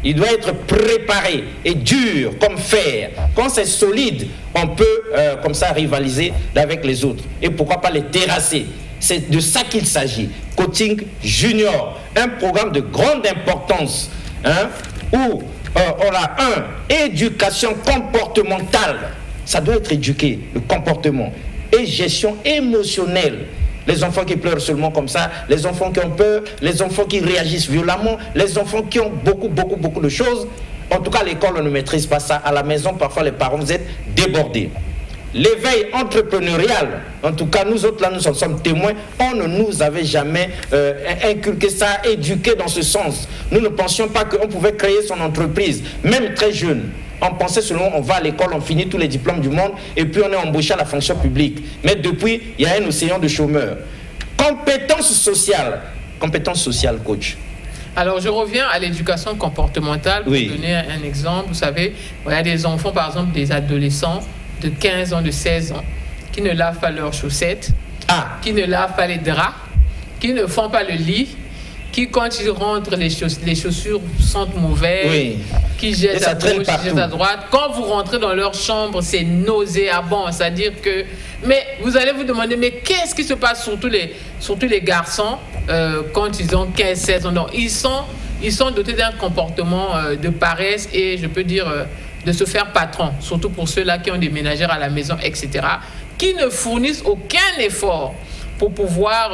il doit être préparé et dur comme fer. Quand c'est solide, on peut comme ça rivaliser avec les autres. Et pourquoi pas les terrasser? C'est de ça qu'il s'agit. Coaching Junior, un programme de grande importance, hein, où on a éducation comportementale. Ça doit être éduqué, le comportement. Et gestion émotionnelle. Les enfants qui pleurent seulement comme ça, les enfants qui ont peur, les enfants qui réagissent violemment, les enfants qui ont beaucoup de choses. En tout cas, à l'école, on ne maîtrise pas ça. À la maison, parfois, les parents, vous êtes débordés. L'éveil entrepreneurial, en tout cas, nous autres, là, nous en sommes témoins. On ne nous avait jamais inculqué ça, éduqué dans ce sens. Nous ne pensions pas qu'on pouvait créer son entreprise, même très jeune. On pensait seulement on va à l'école, on finit tous les diplômes du monde et puis on est embauché à la fonction publique. Mais depuis, il y a un océan de chômeurs. Compétences sociales, coach. Alors, je reviens à l'éducation comportementale pour donner un exemple. Vous savez, il y a des enfants, par exemple, des adolescents de 15 ans, de 16 ans, qui ne lavent pas leurs chaussettes, qui ne lavent pas les draps, qui ne font pas le lit, qui, quand ils rentrent, les chaussures sentent mauvais, qui jettent à gauche, qui jettent à droite. Quand vous rentrez dans leur chambre, c'est nauséabond. C'est-à-dire que... Mais vous allez vous demander, mais qu'est-ce qui se passe surtout les garçons quand ils ont 15-16 ans? Non, ils sont dotés d'un comportement de paresse et, je peux dire, de se faire patron. Surtout pour ceux-là qui ont des ménagères à la maison, etc. Qui ne fournissent aucun effort pour pouvoir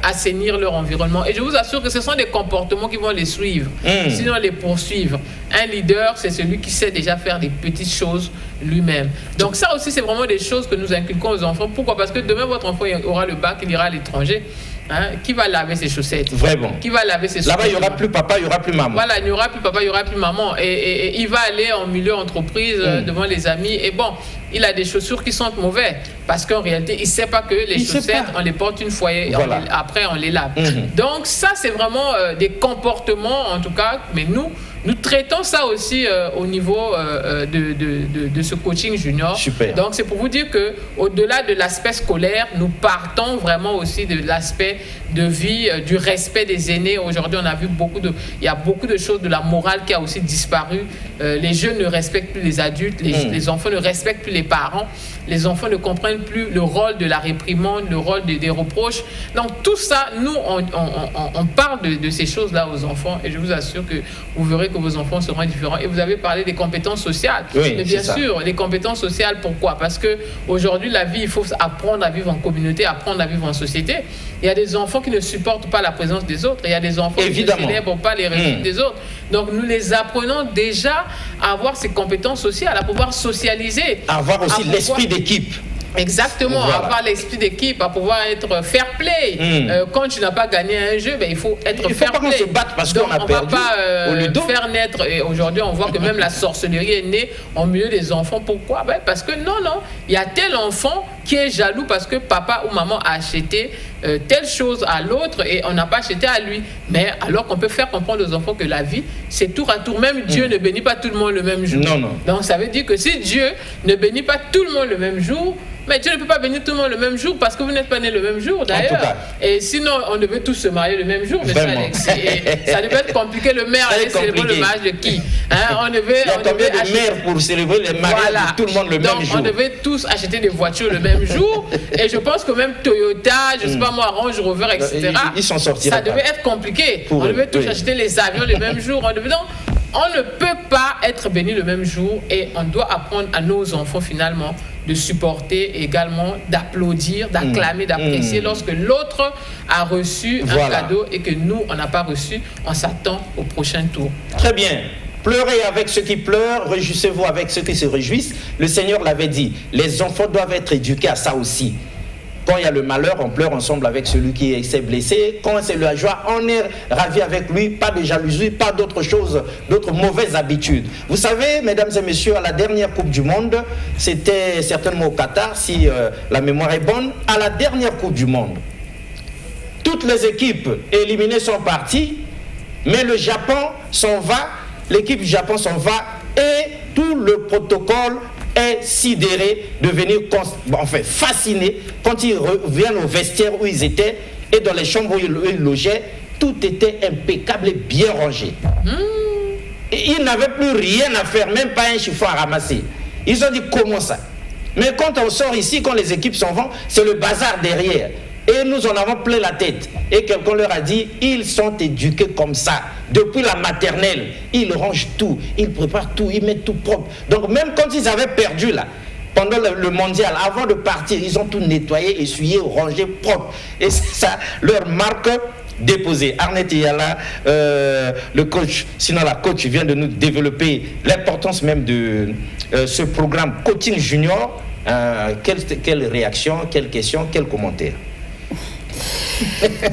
assainir leur environnement. Et je vous assure que ce sont des comportements qui vont les suivre, sinon les poursuivre. Un leader, c'est celui qui sait déjà faire des petites choses lui-même. Donc ça aussi, c'est vraiment des choses que nous inculquons aux enfants. Pourquoi? Parce que demain, votre enfant aura le bac, il ira à l'étranger. Qui va laver ses chaussettes? Vraiment. Qui va laver ses chaussettes? Là-bas, il n'y aura plus papa, il n'y aura plus maman. Voilà, il n'y aura plus papa, il n'y aura plus maman. Et il va aller en milieu entreprise, devant les amis. Et bon, il a des chaussures qui sentent mauvais. Parce qu'en réalité, il ne sait pas que les chaussettes, on les porte une fois et après, on les lave. Donc ça, c'est vraiment des comportements, en tout cas. Mais nous traitons ça aussi au niveau de ce coaching junior. Super. Donc, c'est pour vous dire qu'au-delà de l'aspect scolaire, nous partons vraiment aussi de l'aspect de vie, du respect des aînés. Aujourd'hui, on a vu il y a beaucoup de choses, de la morale qui a aussi disparu. Les jeunes ne respectent plus les adultes, les enfants ne respectent plus les parents. Les enfants ne comprennent plus le rôle de la réprimande, le rôle des reproches. Donc, tout ça, nous, on parle de ces choses-là aux enfants et je vous assure que vous verrez que vos enfants seront différents. Et vous avez parlé des compétences sociales. Oui, mais bien sûr, les compétences sociales, pourquoi? Parce qu'aujourd'hui, la vie, il faut apprendre à vivre en communauté, apprendre à vivre en société. Il y a des enfants qui ne supportent pas la présence des autres. Il y a des enfants qui ne célèbrent pas les réussites des autres. Donc, nous les apprenons déjà à avoir ces compétences sociales, à pouvoir socialiser. À avoir aussi l'esprit d'équipe. Exactement, voilà. avoir l'esprit d'équipe, à pouvoir être fair play. Quand tu n'as pas gagné un jeu, il faut être fair play. Il ne faut pas qu'on se batte parce qu'on a perdu. On ne va pas faire naître. Et aujourd'hui, on voit que même la sorcellerie est née au milieu des enfants. Pourquoi? Parce que non, il y a tel enfant qui est jaloux parce que papa ou maman a acheté telle chose à l'autre et on n'a pas acheté à lui. Mais alors qu'on peut faire comprendre aux enfants que la vie, c'est tour à tour. Même Dieu ne bénit pas tout le monde le même jour. Non. Donc ça veut dire que si Dieu ne bénit pas tout le monde le même jour, mais Dieu ne peut pas bénir tout le monde le même jour parce que vous n'êtes pas nés le même jour d'ailleurs. Et sinon, on devait tous se marier le même jour, mais ça devait être compliqué. Le maire allait célébrer le mariage de qui? On devait acheter maire pour célébrer le mariage de tout le monde le même jour. On devait tous acheter des voitures le même jour. Et je pense que même Toyota, je ne sais pas moi, Range Rover, etc. Ils s'en sortiraient. Ça devait être compliqué. On devait tous acheter les avions le même jour. On ne peut pas être béni le même jour et on doit apprendre à nos enfants finalement de supporter également, d'applaudir, d'acclamer, d'apprécier lorsque l'autre a reçu un cadeau et que nous, on n'a pas reçu, on s'attend au prochain tour. Très bien. Pleurez avec ceux qui pleurent, réjouissez-vous avec ceux qui se réjouissent. Le Seigneur l'avait dit, les enfants doivent être éduqués à ça aussi. Quand il y a le malheur, on pleure ensemble avec celui qui s'est blessé. Quand c'est la joie, on est ravi avec lui. Pas de jalousie, pas d'autres choses, d'autres mauvaises habitudes. Vous savez, mesdames et messieurs, à la dernière Coupe du Monde, c'était certainement au Qatar, si la mémoire est bonne, à la dernière Coupe du Monde, toutes les équipes éliminées sont parties, mais le Japon s'en va, l'équipe du Japon s'en va, et tout le protocole est sidéré, de venir fasciné quand ils reviennent au vestiaire où ils étaient et dans les chambres où ils logeaient, tout était impeccable et bien rangé. Et ils n'avaient plus rien à faire, même pas un chiffon à ramasser. Ils ont dit comment ça? Mais quand on sort ici, quand les équipes s'en vont, c'est le bazar derrière. Et nous en avons plein la tête. Et quelqu'un leur a dit, ils sont éduqués comme ça. Depuis la maternelle, ils rangent tout, ils préparent tout, ils mettent tout propre. Donc même quand ils avaient perdu là, pendant le mondial, avant de partir, ils ont tout nettoyé, essuyé, rangé, propre. Et ça leur marque déposée. Arnett Yala, le coach, sinon la coach vient de nous développer l'importance même de ce programme Coaching Junior. Quelle réaction, quelle question, quel commentaire?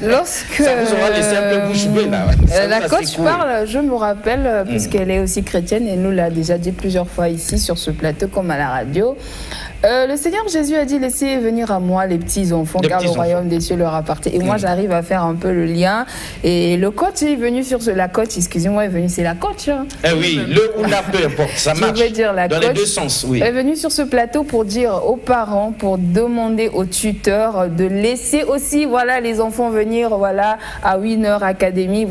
Lorsque ça vous aura laissé un peu bouche bée là. La coach parle, je me rappelle, puisqu'elle est aussi chrétienne et nous l'a déjà dit plusieurs fois ici sur ce plateau comme à la radio. Le Seigneur Jésus a dit, laissez venir à moi les petits enfants, car le royaume des cieux leur appartient. Et moi, j'arrive à faire un peu le lien. Et le coach est venu la coach, excusez-moi, est venu, c'est la coach. Hein. Oui, le ou la, peu importe, ça marche. Je veux dire, la dans coach les deux sens, oui. Est venue sur ce plateau pour dire aux parents, pour demander aux tuteurs de laisser aussi, les enfants venir, à Winner Academy,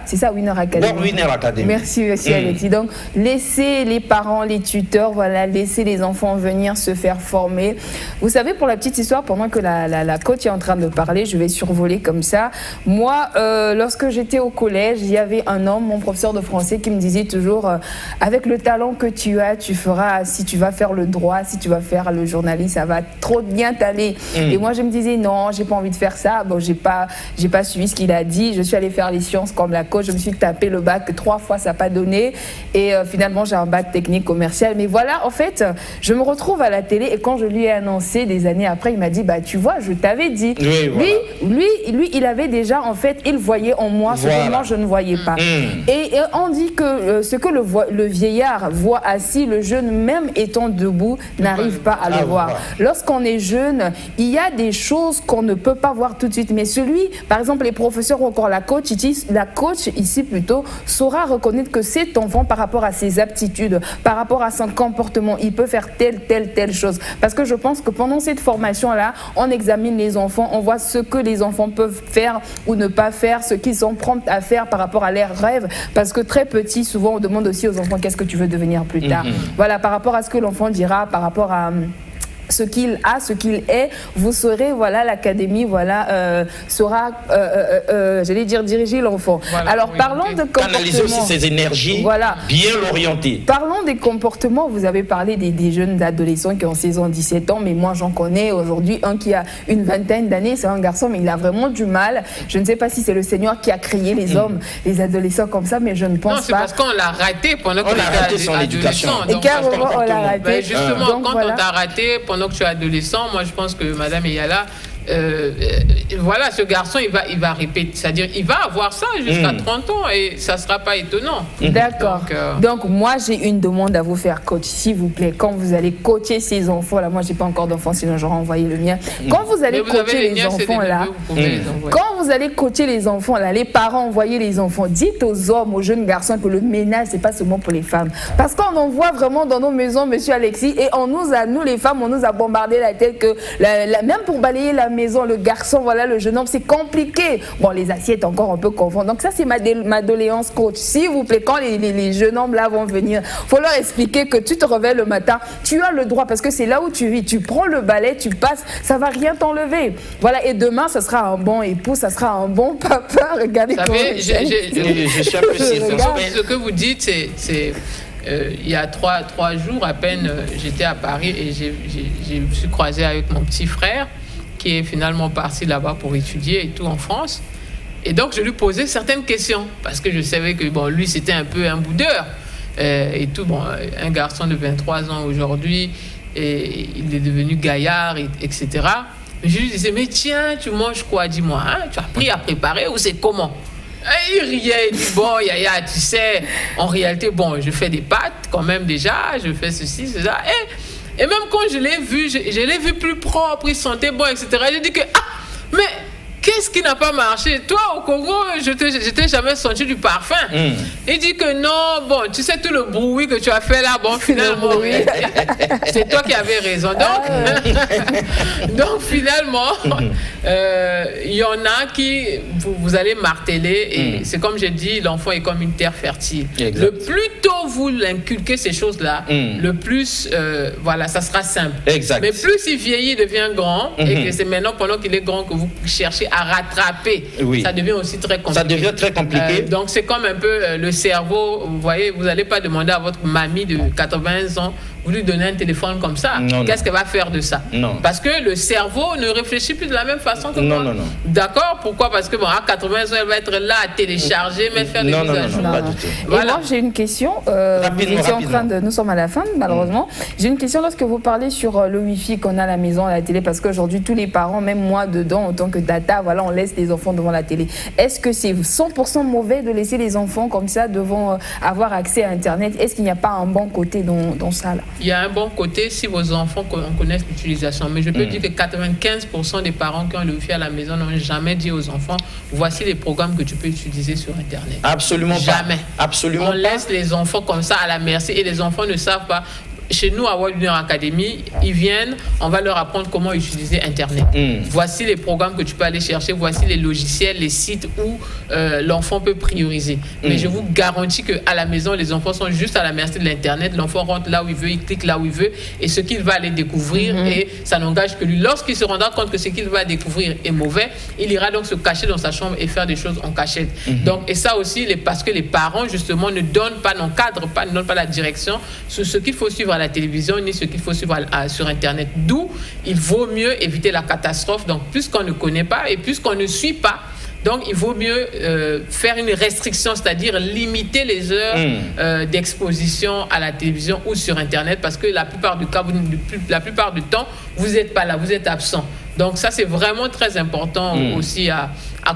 c'est ça, Winner Academy. Winner Academy. Merci, Alexis. Donc, laissez les parents, les tuteurs, laissez les enfants venir se faire faire former. Vous savez, pour la petite histoire, pendant que la coach est en train de parler, je vais survoler comme ça. Moi, lorsque j'étais au collège, il y avait un homme, mon professeur de français, qui me disait toujours avec le talent que tu as, tu feras, si tu vas faire le droit, si tu vas faire le journalisme, ça va trop bien t'aller. Et moi, je me disais non, j'ai pas envie de faire ça. Bon, j'ai pas suivi ce qu'il a dit. Je suis allée faire les sciences comme la coach. Je me suis tapé le bac 3 fois, ça n'a pas donné. Et finalement, j'ai un bac technique commercial. Mais voilà, en fait, je me retrouve à la télé et quand je lui ai annoncé des années après, il m'a dit, bah tu vois, je t'avais dit. Oui, voilà. Lui, il avait déjà, en fait, il voyait en moi ce que moi je ne voyais pas. Et on dit que ce que le vieillard voit assis, le jeune, même étant debout, n'arrive pas à le voir. Lorsqu'on est jeune, il y a des choses qu'on ne peut pas voir tout de suite. Mais celui, par exemple, les professeurs ou encore la coach ici plutôt, saura reconnaître que cet enfant, par rapport à ses aptitudes, par rapport à son comportement, il peut faire telle chose. Parce que je pense que pendant cette formation-là, on examine les enfants, on voit ce que les enfants peuvent faire ou ne pas faire, ce qu'ils sont prompts à faire par rapport à leurs rêves. Parce que très petit, souvent, on demande aussi aux enfants qu'est-ce que tu veux devenir plus tard. Voilà, par rapport à ce que l'enfant dira, par rapport à ce qu'il a, ce qu'il est, vous saurez, voilà, l'académie, voilà, saura, j'allais dire, diriger l'enfant. Voilà, alors, parlons de comportement. Canaliser aussi ses énergies, voilà, bien l'orienter. Parlons des comportements. Vous avez parlé des jeunes adolescents qui ont 16 ans, 17 ans, mais moi, j'en connais aujourd'hui un qui a une vingtaine d'années, c'est un garçon, mais il a vraiment du mal. Je ne sais pas si c'est le Seigneur qui a créé les hommes, les adolescents comme ça, mais je ne pense pas. Non, c'est parce qu'on l'a raté pendant qu'on a raté son éducation. Et carrément, on l'a raté. Ben justement, donc, quand on t'a raté pendant que tu es adolescent, moi je pense que Madame Eyala, voilà, ce garçon, il va répéter, c'est-à-dire il va avoir ça jusqu'à 30 ans et ça ne sera pas étonnant. D'accord. Donc, moi, j'ai une demande à vous faire, coach, s'il vous plaît. Quand vous allez coacher ces enfants, là, moi, je n'ai pas encore d'enfants, sinon j'aurais envoyé le mien. Quand vous allez coacher les enfants, là, quand vous allez coacher les enfants, là, les parents, envoyez les enfants, dites aux hommes, aux jeunes garçons que le ménage, ce n'est pas seulement pour les femmes. Parce qu'on en voit vraiment dans nos maisons, monsieur Alexis, et nous, les femmes, on nous a bombardé la tête que, même pour balayer la maison, le garçon, voilà, le jeune homme, c'est compliqué. Bon, les assiettes encore un peu confondues. Donc ça, c'est ma doléance, coach. S'il vous plaît, quand les jeunes hommes là vont venir, faut leur expliquer que tu te réveilles le matin, tu as le droit, parce que c'est là où tu vis. Tu prends le balai, tu passes, ça va rien t'enlever. Voilà, et demain, ça sera un bon époux, ça sera un bon papa. Regardez comment je suis un peu ce que vous dites, c'est il y a trois jours à peine, j'étais à Paris et je me suis croisée avec mon petit frère qui est finalement parti là-bas pour étudier et tout en France. Et donc, je lui posais certaines questions parce que je savais que bon, lui, c'était un peu un boudeur et tout. Bon, un garçon de 23 ans aujourd'hui, et il est devenu gaillard, etc. Mais je lui disais, mais tiens, tu manges quoi? Dis-moi, hein? Tu as appris à préparer ou c'est comment? Et il riait, il dit, bon, Yaya, tu sais, en réalité, bon, je fais des pâtes quand même déjà, je fais ceci, cela. Et même quand je l'ai vu plus propre, il sentait bon, etc. J'ai dit que, mais qu'est-ce qui n'a pas marché? Toi, au Congo, je t'ai jamais senti du parfum. Il dit que non, bon, tu sais, tout le bruit que tu as fait là, bon, finalement, c'est toi qui avais raison. Donc finalement, il y en a qui, vous allez marteler, et c'est comme j'ai dit, l'enfant est comme une terre fertile. Exact. Le plus tôt vous l'inculquez ces choses-là, le plus, voilà, ça sera simple. Exact. Mais plus il vieillit, il devient grand, et que c'est maintenant, pendant qu'il est grand, que vous cherchez à rattraper, ça devient aussi très compliqué. Ça devient très compliqué. Donc c'est comme un peu le cerveau, vous voyez, vous n'allez pas demander à votre mamie de 80 ans, vous lui donnez un téléphone comme ça, qu'est-ce qu'elle va faire de ça? Non. Parce que le cerveau ne réfléchit plus de la même façon que moi. Non. D'accord? Pourquoi? Parce que bon, à 80 ans, elle va être là à télécharger, mais faire des mises à jour. Pas du tout. Voilà. Et moi, j'ai une question. Nous sommes à la fin, malheureusement. J'ai une question lorsque vous parlez sur le Wi-Fi qu'on a à la maison, à la télé, parce qu'aujourd'hui, tous les parents, même moi dedans, en tant que data, voilà, on laisse les enfants devant la télé. Est-ce que c'est 100% mauvais de laisser les enfants comme ça devant avoir accès à Internet? Est-ce qu'il n'y a pas un bon côté dans ça là? Il y a un bon côté si vos enfants connaissent l'utilisation. Mais je peux dire que 95% des parents qui ont le Wi-Fi à la maison n'ont jamais dit aux enfants, voici les programmes que tu peux utiliser sur Internet. Absolument jamais. Absolument On laisse les enfants comme ça à la merci et les enfants ne savent pas. chez nous, à World Winner Academy, ils viennent, on va leur apprendre comment utiliser Internet. Voici les programmes que tu peux aller chercher, voici les logiciels, les sites où l'enfant peut prioriser. Mais je vous garantis qu'à la maison, les enfants sont juste à la merci de l'Internet. L'enfant rentre là où il veut, il clique là où il veut, et ce qu'il va aller découvrir, et ça n'engage que lui. Lorsqu'il se rendra compte que ce qu'il va découvrir est mauvais, il ira donc se cacher dans sa chambre et faire des choses en cachette. Donc, et ça aussi, parce que les parents, justement, ne donnent pas, n'encadrent pas, ne donnent pas la direction sur ce qu'il faut suivre à la télévision, ni ce qu'il faut suivre sur Internet. D'où, il vaut mieux éviter la catastrophe. Donc, puisqu'on ne connaît pas et puisqu'on ne suit pas, donc il vaut mieux faire une restriction, c'est-à-dire limiter les heures d'exposition à la télévision ou sur Internet, parce que la plupart du temps, vous n'êtes pas là, vous êtes absent. Donc ça, c'est vraiment très important aussi à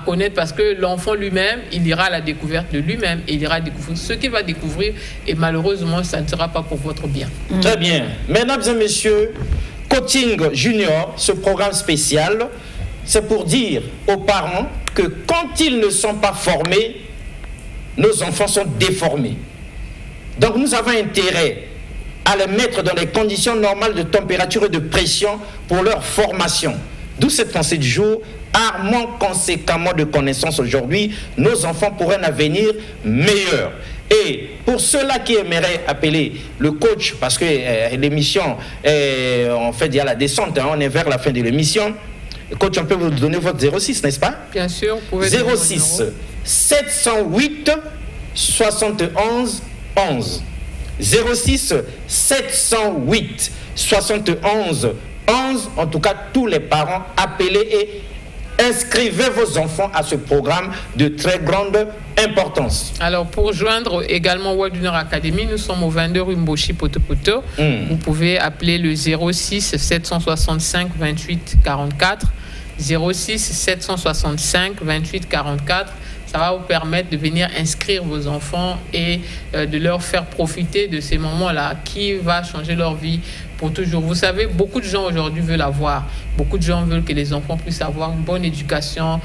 connaître, parce que l'enfant lui-même, il ira à la découverte de lui-même, et il ira découvrir ce qu'il va découvrir, et malheureusement, ça ne sera pas pour votre bien. Très bien. Mesdames et messieurs, Coaching Junior, ce programme spécial, c'est pour dire aux parents que quand ils ne sont pas formés, nos enfants sont déformés. Donc nous avons intérêt à les mettre dans les conditions normales de température et de pression pour leur formation. D'où cette pensée du jour: armons conséquemment de connaissances aujourd'hui, nos enfants pourraient un avenir meilleur. Et pour ceux-là qui aimeraient appeler le coach, parce que l'émission, en fait, il y a la descente, on est vers la fin de l'émission. Coach, on peut vous donner votre 06, n'est-ce pas? Bien sûr, vous pouvez 06 708 71 11. 06 708 71 11. En tout cas, tous les parents, appelez et inscrivez vos enfants à ce programme de très grande importance. Alors, pour joindre également World Winner Academy, nous sommes au 22 rue Mboshi Poto. Vous pouvez appeler le 06 765 28 44. 06 765 28 44. Ça va vous permettre de venir inscrire vos enfants et de leur faire profiter de ces moments-là qui va changer leur vie pour toujours. Vous savez, beaucoup de gens aujourd'hui veulent avoir. Beaucoup de gens veulent que les enfants puissent avoir une bonne éducation,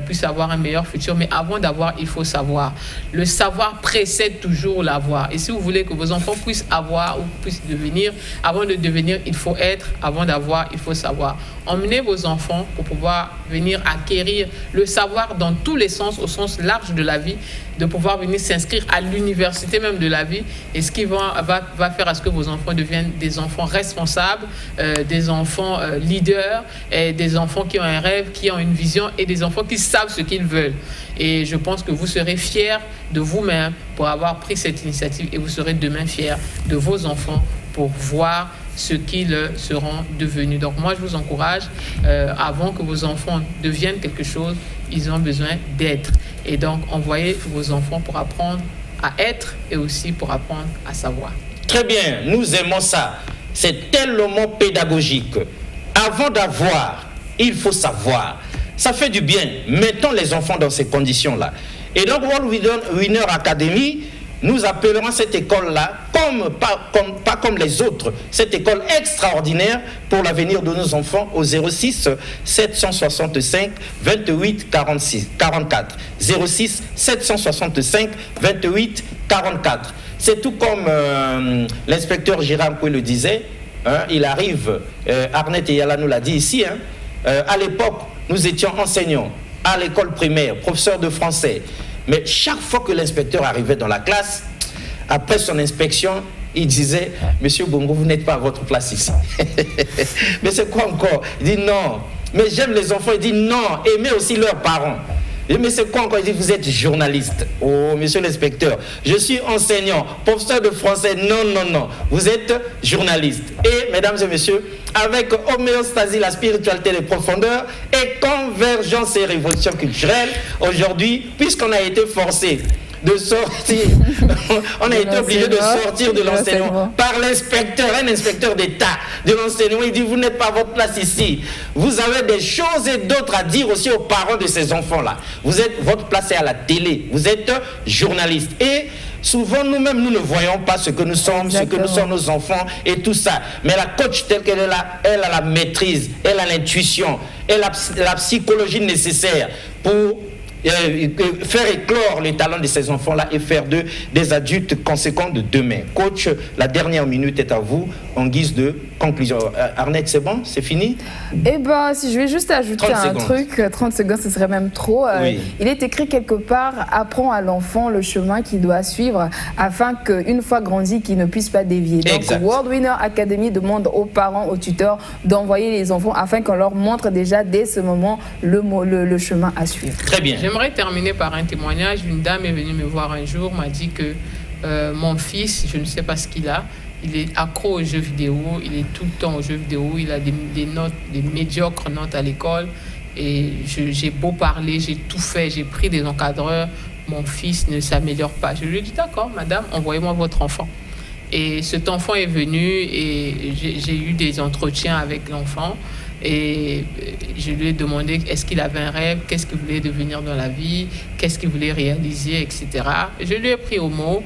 puissent avoir un meilleur futur. Mais avant d'avoir, il faut savoir. Le savoir précède toujours l'avoir. Et si vous voulez que vos enfants puissent avoir ou puissent devenir, avant de devenir, il faut être. Avant d'avoir, il faut savoir. Emmenez vos enfants pour pouvoir venir acquérir le savoir dans tous les sens, au sens large de la vie, de pouvoir venir s'inscrire à l'université même de la vie, et ce qui va faire à ce que vos enfants deviennent des enfants responsables, des enfants leaders, et des enfants qui ont un rêve, qui ont une vision, et des enfants qui savent ce qu'ils veulent. Et je pense que vous serez fiers de vous-même pour avoir pris cette initiative, et vous serez demain fiers de vos enfants pour voir ce qu'ils seront devenus. Donc moi, je vous encourage, avant que vos enfants deviennent quelque chose, ils ont besoin d'être. Et donc, envoyez vos enfants pour apprendre à être et aussi pour apprendre à savoir. Très bien, nous aimons ça. C'est tellement pédagogique. Avant d'avoir, il faut savoir. Ça fait du bien. Mettons les enfants dans ces conditions-là. Et donc, World Winner Academy, nous appellerons cette école-là pas comme les autres, cette école extraordinaire pour l'avenir de nos enfants, au 06 765 28 44. 06 765 28 44. C'est tout comme l'inspecteur Gérard Coué le disait, il arrive, Arnett et Yala nous l'a dit ici, à l'époque, nous étions enseignants à l'école primaire, professeurs de français. Mais chaque fois que l'inspecteur arrivait dans la classe, après son inspection, il disait: Monsieur Bongo, vous n'êtes pas à votre place ici. Mais c'est quoi encore? Il dit non. Mais j'aime les enfants. Il dit non. Aimez aussi leurs parents. Il dit, mais c'est quoi encore? Il dit: vous êtes journaliste. Oh, monsieur l'inspecteur, je suis enseignant, professeur de français. Non, non, non. Vous êtes journaliste. Et, mesdames et messieurs, avec homéostasie, la spiritualité des profondeurs, et convergence et révolution culturelle, aujourd'hui, puisqu'on a été forcé de sortir, on a été obligé de sortir de l'enseignement par l'inspecteur, un inspecteur d'État de l'enseignement. Il dit: vous n'êtes pas à votre place ici. Vous avez des choses et d'autres à dire aussi aux parents de ces enfants-là. Votre place est à la télé. Vous êtes journaliste. Et souvent, nous-mêmes, nous ne voyons pas ce que nous sommes, ce que nous sont nos enfants et tout ça. Mais la coach telle qu'elle est là, elle a la maîtrise, elle a l'intuition, elle a la psychologie nécessaire pour faire éclore les talents de ces enfants-là et faire d'eux des adultes conséquents de demain. Coach, la dernière minute est à vous en guise de conclusion. Arnette, c'est bon? C'est fini? Eh bien, si je vais juste ajouter un truc, 30 secondes, ce serait même trop. Oui. Il est écrit quelque part, apprends à l'enfant le chemin qu'il doit suivre afin qu'une fois grandi, qu'il ne puisse pas dévier. Donc, exact. World Winner Academy demande aux parents, aux tuteurs d'envoyer les enfants afin qu'on leur montre déjà dès ce moment le chemin à suivre. Très bien. J'aimerais terminer par un témoignage. Une dame est venue me voir un jour, m'a dit que mon fils, je ne sais pas ce qu'il a, il est accro aux jeux vidéo, il est tout le temps aux jeux vidéo, il a des notes, des médiocres notes à l'école. Et j'ai beau parler, j'ai tout fait, j'ai pris des encadreurs, mon fils ne s'améliore pas. Je lui ai dit, d'accord, madame, envoyez-moi votre enfant. Et cet enfant est venu et j'ai eu des entretiens avec l'enfant. Et je lui ai demandé est-ce qu'il avait un rêve, qu'est-ce qu'il voulait devenir dans la vie, qu'est-ce qu'il voulait réaliser, etc. Je lui ai pris au mot.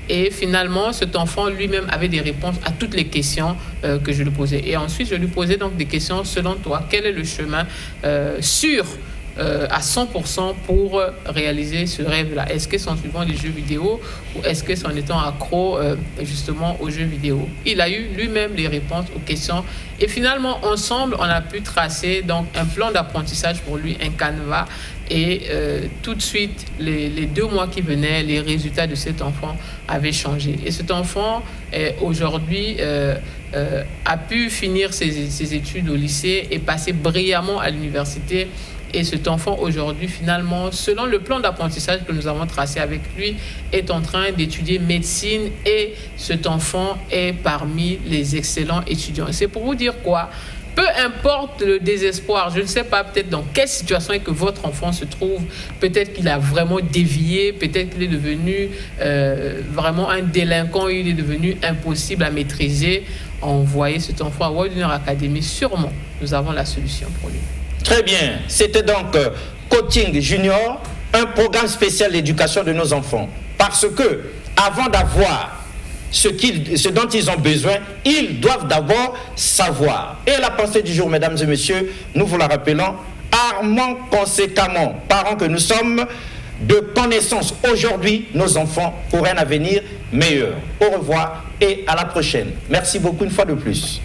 Et finalement, cet enfant lui-même avait des réponses à toutes les questions que je lui posais. Et ensuite, je lui posais donc des questions selon toi. Quel est le chemin sûr à 100% pour réaliser ce rêve-là? Est-ce que c'est en suivant les jeux vidéo ou est-ce que c'est en étant accro justement aux jeux vidéo? Il a eu lui-même les réponses aux questions. Et finalement, ensemble, on a pu tracer donc un plan d'apprentissage pour lui, un canevas. Et tout de suite, les 2 mois qui venaient, les résultats de cet enfant avaient changé. Et cet enfant, aujourd'hui, a pu finir ses études au lycée et passer brillamment à l'université. Et cet enfant, aujourd'hui, finalement, selon le plan d'apprentissage que nous avons tracé avec lui, est en train d'étudier médecine. Et cet enfant est parmi les excellents étudiants. C'est pour vous dire quoi? Peu importe le désespoir, je ne sais pas peut-être dans quelle situation est que votre enfant se trouve, peut-être qu'il a vraiment dévié, peut-être qu'il est devenu vraiment un délinquant, il est devenu impossible à maîtriser. Envoyez cet enfant à World Winner Academy, sûrement nous avons la solution pour lui. Très bien, c'était donc Coaching Junior, un programme spécial d'éducation de nos enfants. Parce que, avant d'avoir ce dont ils ont besoin, ils doivent d'abord savoir. Et la pensée du jour, mesdames et messieurs, nous vous la rappelons, armons conséquemment, parents que nous sommes, de connaissances aujourd'hui, nos enfants pour un avenir meilleur. Au revoir et à la prochaine. Merci beaucoup une fois de plus.